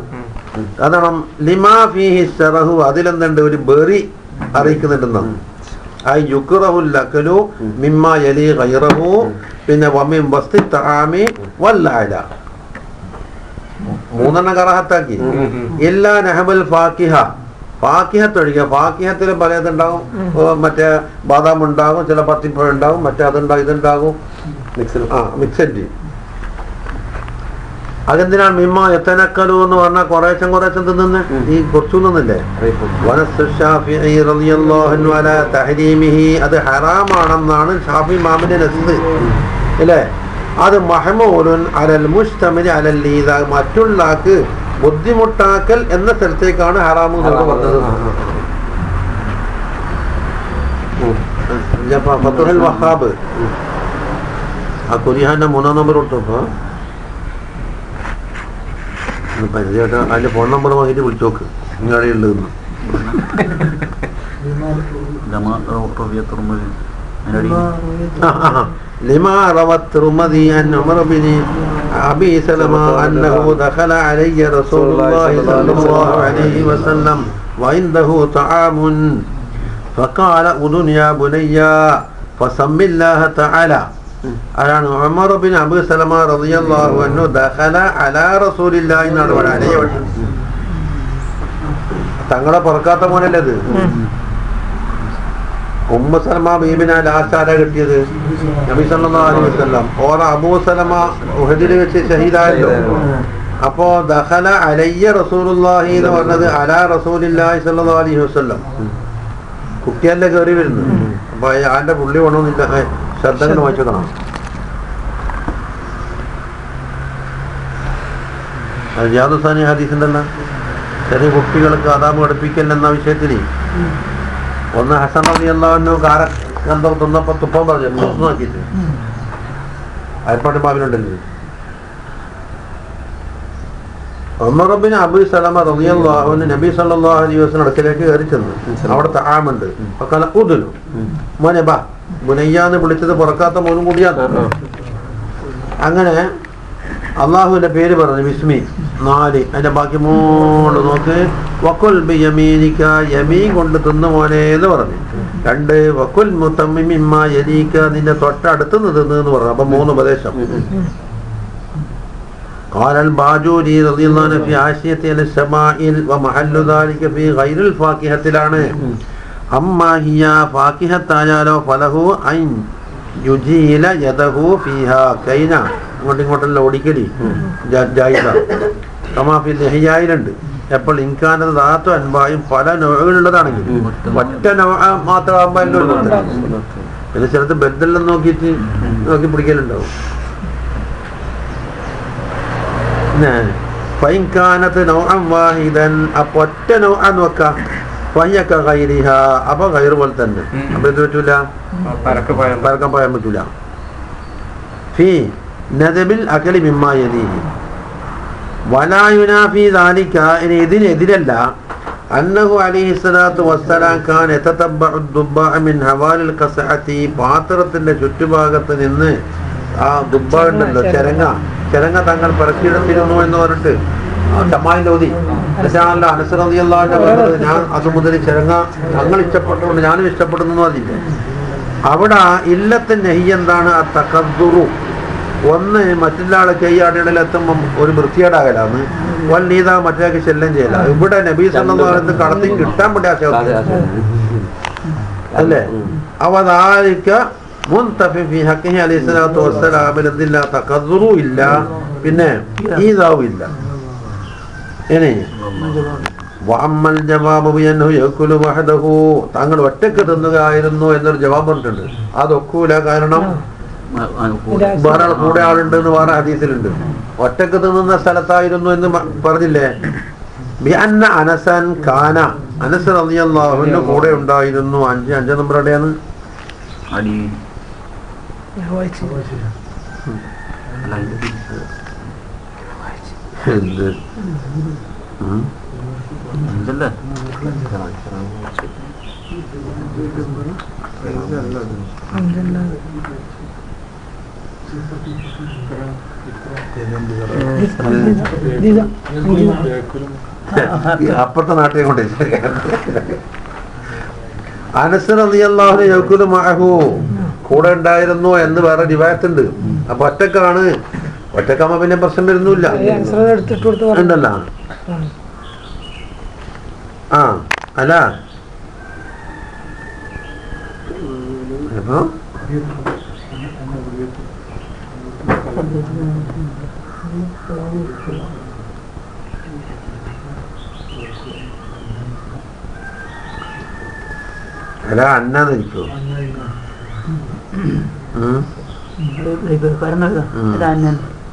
അതാണ് ലിമാ ഫീഹി ശറഹു അതിലെന്തുണ്ട് ഒരു ബെറി അറിയിക്കുന്നുണ്ടെന്നാണ്. ഐ യുക്റഹുൽ അകലു മിമ്മാ യലി ഗൈറഹു പിന്നെ വമിൻ വസ്തി തആമി വൽ ആല മൂന്നെണ്ണം കറാഹത്താക്കി. എല്ലാ നഹബൽ ഫാക്കിഹ ഫാക്കിഹത്തൊഴിക ഫാക്കിഹത്തിൽ പലതുണ്ടാവും. മറ്റേ ബാദാം ഉണ്ടാകും, ചില പത്തിപ്പഴം ഉണ്ടാകും, മറ്റേ അതുണ്ടാകും, ഇതുണ്ടാകും, മിക്സഡ്. അതെന്തിനാണ് മിമ്മ എത്തനക്കലു എന്ന് പറഞ്ഞാൽ കുറേച്ചം തിന്നുന്ന ഈ കുറച്ചു നിന്നില്ലേ. അത് ഹറാമാണെന്നാണ് ഷാഫി ഇമാമിന്റെ നസ്സ് അല്ലേ. അത് മഹ്മൂലുൻ അലൽ മുസ്തമിൽ അലൽ ലീദ മറ്റുള്ള ആൾക്ക് ബുദ്ധിമുട്ടാക്കൽ എന്ന സ്ഥലത്തേക്കാണ് ഹറാമു എന്ന് പറഞ്ഞത്. ഫതുഹുൽ വഹാബ് ആ കുരിഹാന്റെ 3-ാം നമ്പർ കൊടുത്തപ്പോ പരിചയമായിട്ട് അതിന്റെ ഫോൺ നമ്പർ വാങ്ങിയിട്ട് വിളിച്ചു നോക്ക് ഇങ്ങടെ ഉള്ളതെന്ന്. لما روى الترمذي عن عمر بن أبي سلمة أنه دخل علي رسول الله صلى الله عليه وسلم وعنده طعام فقال أذن يا بني فسم الله تعالى. അതാണ് ഉമർ ബിൻ അബൂ സലമ റളിയല്ലാഹു അൻഹു ദഖല അലാ റസൂലില്ലാഹി എന്നാണ് പറയുന്നത്. തങ്ങളെ പറക്കാത്ത മോനല്ലേ അത്. ഉമ്മു സലമ ബീബിനെ ലാസ്റ്റ് ആരാ കിട്ടിയത്? നബി സല്ലല്ലാഹു അലൈഹി വസല്ലം. ഓർ അബൂ സലമ ഉഹദിൽ വെച്ച് ഷഹീദായല്ലോ. അപ്പോ ദഖല അലയ്യ റസൂലുള്ളാഹി എന്ന് പറഞ്ഞത് അലാ റസൂലില്ലാഹി സല്ലല്ലാഹു അലൈഹി വസല്ലം. കുട്ടിയല്ലേ കയറി വരുന്നു. അപ്പൊ ആന്റെ പുള്ളി വേണമെന്നില്ല. ശ്രദ്ധകൾ വായിച്ചോക്കണം. റിയാദുസ്സാനി ഹദീസുണ്ടല്ലോ. ചെറിയ കുട്ടികൾക്ക് അദാബ് പഠിപ്പിക്കലെന്ന വിഷയത്തിൽ ഒന്ന് ഹസൻ റളിയല്ലാഹു അൻഹു കാര കണ്ടോ തിന്നപ്പോ തുപ്പം പറഞ്ഞു നോക്കിയിട്ട് അയൽപ്പാട്ട് ബാബിലുണ്ടല്ലോ. ഉമർ ബിൻ അബൂ സലമ റളിയല്ലാഹു അൻഹു നബി സല്ലല്ലാഹു അലൈഹി വസല്ലം അടുക്കലേക്ക് കയറി ചെന്നു. അവിടെ തആമുണ്ട്. ഫഖല ഉദ്നു മോനെ ബാ ബുനയ്യാന്ന് വിളിച്ചത് പുറക്കാത്ത മോനും കൂടിയാണ്. അങ്ങനെ അള്ളാഹുവിന്റെ പേര് പറഞ്ഞു ബിസ്മി 4. അതിന്റെ ബാക്കി 3 നോക്ക്. വക്കുൽ ബി യമീനിക യമീൻ കൊണ്ട് തിന്നു മോനെ എന്ന് പറഞ്ഞു. 2 വക്കുൽ മുതമ്മിമ്മ യലീക നിന്റെ തൊട്ടടുത്ത് തിന്നു എന്ന് പറഞ്ഞു. അപ്പൊ 3 ഉപദേശം. قال الباجوري رضي الله عنه في عاشية الشمائل ومحل ذلك في غير الفاكهة ലാണ്. അമ്മാ ഹിയ ഫാക്കിഹത്തായാലോ ഫലഹു ഐൻ യുജീല യദഹു ഫീഹാ കൈന അങ്ങോട്ടും ഇങ്ങോട്ടെല്ലാം ഓടിക്കടി ജായിസ കമാഫിൽ ഹിയായിലുണ്ട്. എപ്പോൾ ഇൻകാനത് ധാത്തു അൻപായും പല നോകളുള്ളതാണെങ്കിൽ ഒറ്റ നോ മാത്രമാകുമ്പോൾ എല്ലാം പിന്നെ ചിലത്ത് ബെഡെല്ലാം നോക്കി പിടിക്കലുണ്ടാവും. ഫൈൻകാനത്ത് നൗഅൻ വാഹിദൻ അപ്പൊ ഒറ്റ നൗഅൻ വെക്കാം. അപ്പൊ ഗൈർ പോലെ തന്നെ. അപ്പൊ എന്ത് പറ്റൂല? പരക്കം പറയാൻ പറ്റൂല. ഫീ നദബിൽ അകലി മിമ്മാ യലീഹി വലായുനാഫി ദാലിക, ഇനി ഇതിനെതിരല്ല, അന്നഹു അലൈഹിസ്സലാത്തു വസ്സലാം കാന യതതബ്ബഉ ദുബ്ബാഅ മിൻ ഹവാലിൽ ഖസഅതി, പാത്രത്തിന്റെ ചുറ്റുഭാഗത്ത് നിന്ന് ആ ദുബ്ബ ഉണ്ടല്ലോ, ചെരങ്ങ തങ്ങൾ പറക്കിയെടുത്തിരുന്നു എന്ന് പറഞ്ഞിട്ട് ഷമായിൽ ഓതി. എന്നിട്ടാണല്ലോ അനസ് റളിയല്ലാഹു അൻഹു പറഞ്ഞത്, ഞാൻ അത് മുതൽ ചെരങ്ങ തങ്ങൾ ഇഷ്ടപ്പെട്ടുകൊണ്ട് ഞാനും ഇഷ്ടപ്പെടുന്നു അതില്ല. അവിടെ ഇല്ലത്തെ നെഹി എന്താണ്? ആ തഖദ്ദുറു, ഒന്ന് മറ്റുള്ള കൈയാടികളിലെത്തുമ്പം ഒരു വൃത്തികേടാകലാന്ന്, വല്ലീത മറ്റേക്ക് ശല്യം ചെയ്യല. ഇവിടെ നബി സല്ലല്ലാഹു അലൈഹി വസല്ലം കടത്തി കിട്ടാൻ വേണ്ടി അല്ലേ? അവതാരിക്ക മുൻതഫി ഫി ഹഖിഹി അലൈഹിസ്സലാത്തു വസ്സലാമിൽ എന്തില്ല? തഖദ്ദുറു ഇല്ല, പിന്നെ ഈദാവും ഇല്ല. ഇനി വഅമ്മൽ ജവാബു ബിഅന്നഹു യഅകുലു വഹദഹു, താങ്കൾ ഒറ്റക്ക് തിന്നുകയായിരുന്നു എന്നൊരു ജവാബ് പറഞ്ഞിട്ടുണ്ട്. അതൊക്കൂല, കാരണം വേറെ കൂടെ ആളുണ്ട് എന്ന് വേറെ ഹദീസിലുണ്ട്. ഒറ്റക്ക് തിന്നുന്ന സ്ഥലത്തായിരുന്നു എന്ന് പറഞ്ഞില്ലേ? ബിഅന്ന അനസൻ കാന, അനസ് റളിയല്ലാഹു അൻഹു കൂടെ ഉണ്ടായിരുന്നു. 5 നമ്പർ എവിടെയാണ്? അപ്പുറത്തെ നാട്ടിൽ കൊണ്ട് അനസ് റളിയല്ലാഹു അൻഹു യഖൂലു മഅഹു, കൂടെ ഉണ്ടായിരുന്നു എന്ന് വേറെ റിവായത്തുണ്ട്. അപ്പൊ ഒറ്റക്കാകുമ്പോ പിന്നെ പ്രശ്നം വരുന്നില്ല ഉണ്ടല്ലോ. ആ അല്ല അപ്പൊ അല്ല അന്നാന്നിരിക്കോ?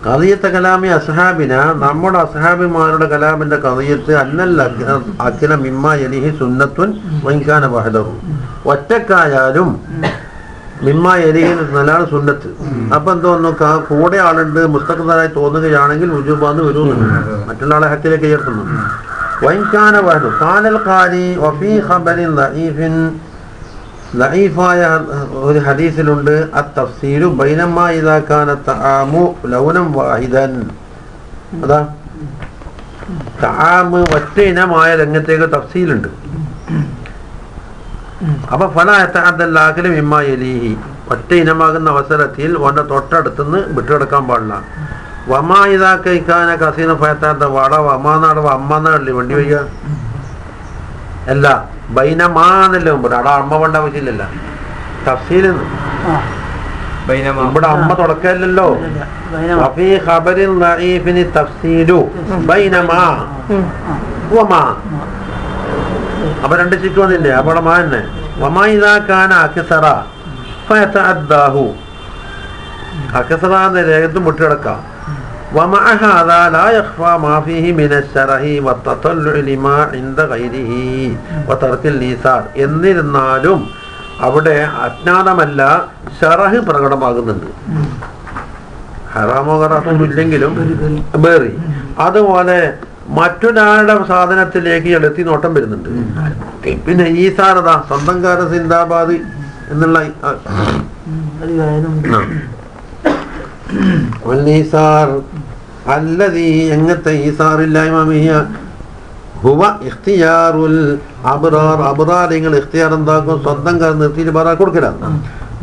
ഖദിയത്തെ കലാമി അസ്ഹാബിന, നമ്മുടെ അസ്ഹാബിമാരുടെ കലാമിന്റെ ഖദിയത്ത് അന്നൽ അഖില മിമ്മ യലിഹി സുന്നത്തുൻ വഇൻകാന വഹദഹു, ഒറ്റക്കായാലും മിമ്മ യലിഹി നല്ലാണ് സുന്നത്ത്. അപ്പൊ എന്തോന്നു, കൂടെ ആളുണ്ട് മുസ്തഖ്ദറായി തോന്നുകയാണെങ്കിൽ ഉജൂബാന്ന് വരുന്നു, മറ്റുള്ള ആളെ ഹക്കിലേക്ക് ഉയർത്തുന്നു. വഇൻകാന വഹദു ഖാലൽ ഖാരി വഫീ ഖബറിൻ ദഈഫിൻ, ദഈഫായ ഒരു ഹദീസിലുണ്ട് അത്തഫ്സീലു ബൈനമാ ഇദാ കാന തആമു ലൗനം വാഹിദൻ, അതാ തആമ് ഒറ്റ ഇനമായ രംഗത്തേക്ക് തഫ്സീലുണ്ട്. അപ്പൊ ഫലാ യതഅദ്ദൽ ആഖിലു മിമ്മാ യലീഹി, ഒറ്റ ഇനമാകുന്ന അവസരത്തിൽ ഓന്റെ തൊട്ടടുത്തുനിന്ന് വിട്ടുകിടക്കാൻ പാടില്ല. വമാ ഇദാ കാന കസീന ഫയതഅദ്ദ, വട വമാനാട് അമ്മന്നാടല്ലേ വണ്ടി വയ്യ അല്ല, ബൈനമാന്നല്ലേ മുമ്പ് അവിടെ അമ്മ വേണ്ട ആവശ്യമില്ലല്ലോ. തഫ്സീലെന്ന് ഇവിടെ അമ്മ തുടക്കല്ലോ. അപ്പൊ 2 ചിക്ക് വന്നില്ലേ? അവിടെ മാ തന്നെ അക്കസറാന്ന് രേഖത്തും വിട്ടുകിടക്കാം. ومع هذا لا يخفى ما فيه من الشرح والتطلع لما عند غيره وترك الإيثار. എന്നിരുന്നാലും അവിടെ അജ്ഞാതമല്ല, ശറഹ് പ്രകടമാകുന്നുണ്ട്. ഹറാമോ കറാമോ ഇല്ലെങ്കിലും ബേറി, അതുപോലെ മറ്റൊരാളുടെ സാധനത്തിലേക്ക് എളുത്തി നോട്ടം വരുന്നുണ്ട്. പിന്നെ ഈസാറത സ്വന്തം കാര സിന്ദാബാദ് എന്നുള്ള അല്ലതീ എങ്ങത്തെ ഈസാറില്ലായ്മ ഹുവ ഇഖ്തിയാറുൽ അബ്റാർ, അബ്റാരിങ്ങൾ ഇഖ്തിയാർ എന്താക്കും? സ്വന്തം കാര്യം നിർത്തിയിട്ട് പറയാൻ കൊടുക്കലാണ്.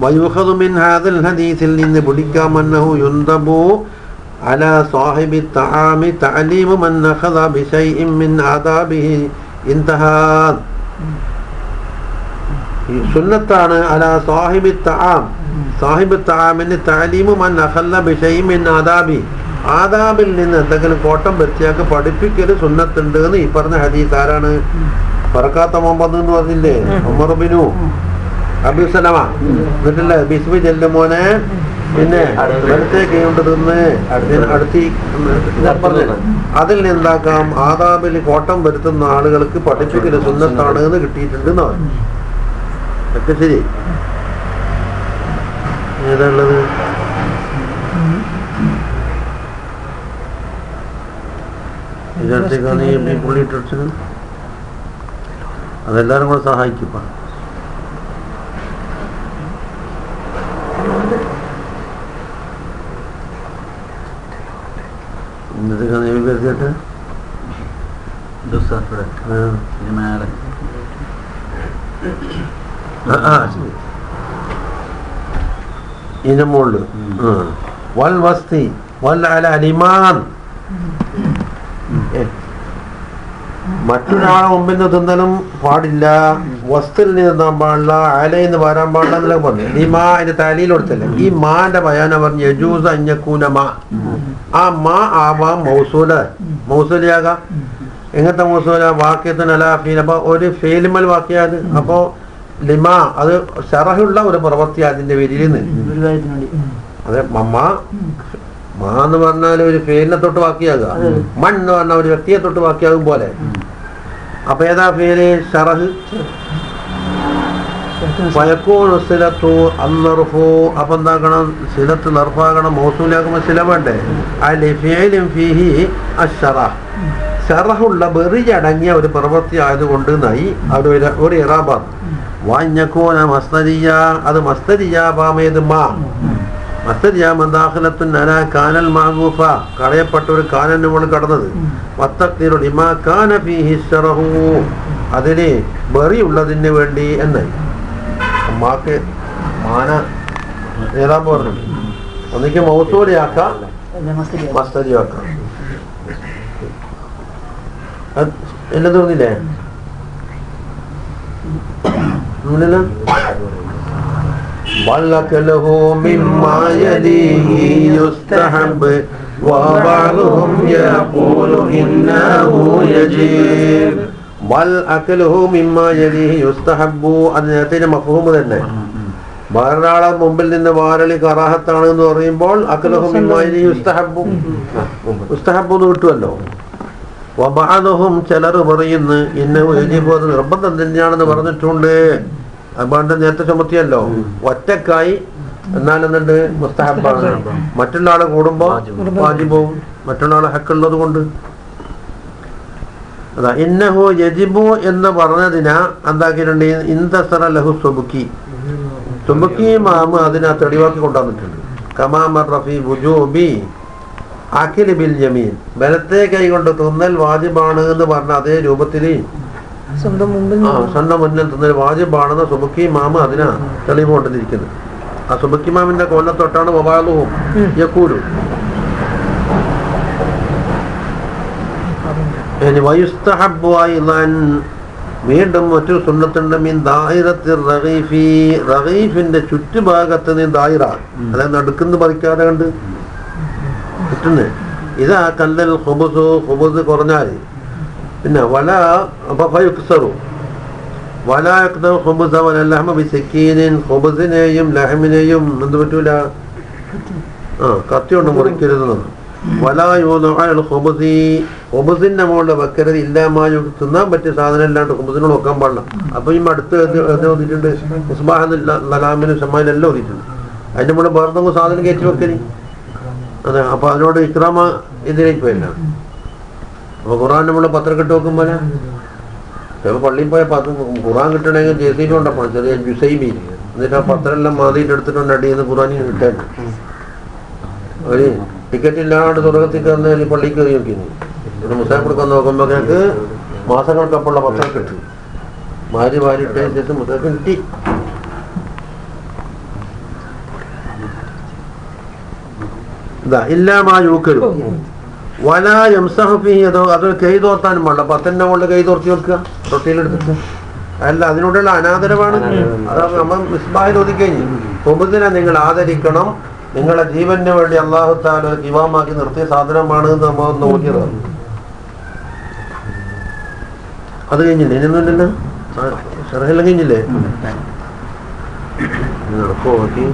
വയുഖദു മിൻ ഹാദൽ ഹദീസിൽ നിന്ന് പിടിക്കാം അന്നഹു യുൻദബു അലാ സാഹിബി തആമി തഅലീമു മൻ അഖദ ബിശൈഇൻ മിൻ ആദാബിഹി ഇൻതഹാ. സുന്നത്താണ് അലാ സാഹിബി തആം, സാഹിബ് തആമിന് തഅലീമു മൻ അഖല്ല ബിശൈഇൻ മിൻ ആദാബി, ആദാബിൽ നിന്ന് എന്തെങ്കിലും കോട്ടം വൃത്തിയാക്കി പഠിപ്പിക്കൽ സുന്നത്തുണ്ട് എന്ന് ഈ പറഞ്ഞ ഹദീസ് ആരാണ്? പറക്കാത്ത മുഹമ്മദ് എന്ന് പറഞ്ഞില്ലേ, ഉമർ ബിനു അബൂ സലമ. എന്നിട്ടല്ലേ ബിസ്മി ചെല്ലു മോനെ, പിന്നെ വെളുത്തേക്ക് കൊണ്ട് തിന്ന് അടുത്തി പറഞ്ഞത്. അതിൽ നിന്നെന്താക്കാം? ആദാബിൽ കോട്ടം വരുത്തുന്ന ആളുകൾക്ക് പഠിപ്പിക്കൽ സുന്നത്താണ് എന്ന് കിട്ടിയിട്ടുണ്ട് എന്ന് പറഞ്ഞു. ഒക്കെ ശരി. ഏതാണുള്ളത്? ഇതിനടുത്തേക്കാണ് ഈ പുള്ളി ഇട്ടടിച്ചത്. അതെല്ലാവരും കൂടെ സഹായിക്കും. ഇന്നത്തേക്കാണ് ഈ കരുതിയിട്ട് മേലെ ഇതിന്റെ മുകളില് വൽ വസ്തി വൽ അല അലിമാൻ. മറ്റൊരാളെ മുമ്പിൽ നിന്ന് തിന്നലും പാടില്ല, വസ്തുവിൽ നിന്ന് തിന്നാൻ പാടില്ല, അലയിന്ന് വരാൻ പാടില്ല എന്നൊക്കെ പറഞ്ഞു. ലിമാ അതിന്റെ തലയിൽ കൊടുത്തല്ലേ. ഈ മാന്റെ ബയാന പറഞ്ഞു യജൂസ് അഞ്ഞക്കൂന മാ. ആ മാ ആവാം മൗസൂല, മൗസൂലിയാകാം. എങ്ങനത്തെ മൗസൂല? വാക്യത്തിന് അല ഫീൽ. അപ്പൊ ഒരു ഫേലിമൽ വാക്യത്. അപ്പോ ലിമാ അത് ഷറഹുള്ള ഒരു പ്രവൃത്തി അതിന്റെ പേരിൽ നിന്ന്. അതെ, മാ എന്ന് പറഞ്ഞാൽ ഒരു ഫേലിനെ തൊട്ട് വാക്കിയാകുക. മൺ എന്ന് പറഞ്ഞാൽ ഒരു വ്യക്തിയെ തൊട്ട് വാക്കിയാകും പോലെ. അപ്പൊ ഏതാ പേര്? ഷറഹ്. അപ്പൊ എന്താക്കണം? സിലത്ത് നർഫാകണം. മൗസൂലാകുമ്പോ സില വേണ്ടേ? ഷറഹുള്ള ബെറിയടങ്ങിയ ഒരു പ്രവൃത്തി ആയതുകൊണ്ട് നായി ഒരു ഇറാബാണ്. വാഞ്ഞക്കോന മസ്തരിയ, അത് മസ്തരിയ പാമേത് മാ. കാനൽ മാഗൂഫ, കളയപ്പെട്ട ഒരു കാനന് മുകളിൽ കടന്നത്. അതിന് ബെറിയുള്ളതിന് വേണ്ടി എന്നായി. മാക്ക് മാന ഏതാ പറഞ്ഞു? ഒന്നിക്ക് മൗസൂലിയാക്കാം, മസ്തരിയാക്കാം. എല്ലാം തോന്നില്ലേ? وَلَكَلُهُ مِمَّا يَلِيهِ يُسْتَحَبُّ وَبَعْضُهُمْ يَقُولُ إِنَّهُ يَجِبُ. وَلَكَلُهُ مِمَّا يَلِيهِ يُسْتَحَبُّ അതിനകത്തിന് മഫ്ഹൂമ് തന്നെ. വേറൊരാളെ മുമ്പിൽ നിന്ന് വാരളി കറാഹത്താണ് എന്ന് പറയുമ്പോൾ അക്കലുഹു മിമ്മാ യലിഹി യുസ്തഹബ്ബു, ഉസ്തഹബ്ബു എന്ന് കിട്ടുമല്ലോ. വബഅദുഹും ചിലർ പറയുന്നു ഇന്നഹു യജിബു, അത് നിർബന്ധം തന്നെയാണെന്ന് പറഞ്ഞിട്ടുണ്ട്. അതുകൊണ്ട് നേരത്തെ ചുമത്തിയല്ലോ, ഒറ്റക്കായി എന്നാലെന്നുണ്ട് മുസ്തഹബാണ്. മറ്റുള്ള ആളെ കൂടുമ്പോ വാജിബും, മറ്റുള്ള ആളെ ഹക്കുള്ളത് കൊണ്ട്. അതാ ഇന്നഹു യജിബു എന്ന് പറഞ്ഞതിനാ എന്താക്കിയിട്ടുണ്ട്? ഇന്തസറ ലഹു സുബുക്കി, സുബുക്കി മാമ് അതിനാ തെളിവാക്കി കൊണ്ടുവന്നിട്ടുണ്ട്. കമാമർ റഫി വുജൂബി അഖിൽ ബിൽ യമീൻ, ബലത്തെ കൈ കൊണ്ട് തിന്നൽ വാജിബാണ് എന്ന് പറഞ്ഞ അതേ രൂപത്തിൽ സ്വന്തം മുന്നിൽ തിന്നൽ വാജിബാണെന്ന് സുബുക്കി മാമ് അതിനാ തെളിവ് കൊണ്ടിരിക്കുന്നത്. ആ സുബുക്കി മാമിന്റെ കൊല്ലത്തൊട്ടാണ് വബാലുഹും യഖൂലു. ഇനി വയുസ്തഹബ്ബു അയ്ളൻ, വീണ്ടും മറ്റൊരു സുന്നത്തുണ്ട്. മിൻ ദായിറത്തി റഗീഫി, റഗീഫിന്റെ ചുറ്റുഭാഗത്ത് നിന്ന് ദായിറ, അതായത് നടുക്കുന്ന് പറിക്കാതെ കണ്ട് കിട്ടുന്നത്. ഇതാ കല്ലൽ ഖുബുസു, ഖുബുസ് കുറഞ്ഞാൽ പിന്നെ വല ഫയുക്സറു വല യഖ്ദു ഖുബുസ വല ലഹമ ബിസക്കീനിൻ, ഖുബുസിനെയും ലഹമിനെയും എന്ത് പറ്റൂല, കത്തി കൊണ്ട് മുറിക്കരുത്. വല യൂദഉൽ ഖുബുസി, ഖുബുസിന്റെ മുകളിൽ വെക്കരുത്. ഇല്ലാമായു, തിന്നാൻ പറ്റിയ സാധനം അല്ലാണ്ട് ഖുബുസിനോട് വെക്കാൻ പാടില്ല. അപ്പൊ ഈ അടുത്ത് ഓതിയിട്ടുണ്ട്, മുസ്ബാഹ് ലലാമിനും ഷമായിലെല്ലാം ഓതിയിട്ടുണ്ട്. അതിന്റെ മുകളിൽ വേറെ സാധനം കയറ്റി വെക്കല്. അതെ, അപ്പൊ അതിനോട് ഇക്രാമ ഇതിലേക്ക് പോയില്ല. അപ്പൊ ഖുറാൻ നമ്മള് പത്രം കിട്ടി വെക്കുമ്പോലെ ചിലപ്പോൾ പള്ളിയിൽ പോയ ഖുറാൻ കിട്ടണമെങ്കിൽ ജെസിബി കൊണ്ടപ്പോ ചെറിയ ജുസൈബി, എന്നിട്ട് ആ പത്രം എല്ലാം മാതിയിട്ട് എടുത്തിട്ടുണ്ട് അടിയെന്ന് ഖുറാനിന് കിട്ടാൻ. ഒരു ടിക്കറ്റ് ഇല്ലാണ്ട് തുറകത്തിൽ കയറുന്ന പള്ളിക്ക് കയറി നോക്കിയിരുന്നു. ഒരു മുസാഫിർക്ക് വന്ന് നോക്കുമ്പോ ഞങ്ങൾക്ക് മാസങ്ങൾക്കപ്പുള്ള പത്രം കിട്ടി. വാരിട്ടതിന് ശേഷം മുസാഫിന് കിട്ടി. ഇല്ലാമായൂക്കരു വലാ യംസഹു ഫീഹി, അത് കൈതോർത്താനും പാടില്ല. പത്തന്നെ കൊണ്ട് കൈതോർത്തി വെക്കുക തൊട്ടിയിലെടുത്തിട്ട്. അല്ല, അതിനോടുള്ള അനാദരവാണ്. അത് നമ്മൾ മിസ്ബാഹിൽ ഒതുക്കഴിഞ്ഞു. ഖുബുസിനെ നിങ്ങൾ ആദരിക്കണം, നിങ്ങളുടെ ജീവന് വേണ്ടി അല്ലാഹു തആല ഒരു ഇമാമാക്കി നിർത്തിയ സാധനമാണ് എന്ന് നമ്മൾ നോക്കിയതാണ്. അത് കഴിഞ്ഞില്ലേ? ഇനിയൊന്നുമില്ലല്ലോ, ഷറഹെല്ലാം കഴിഞ്ഞില്ലേ? നടക്കോ നോക്കി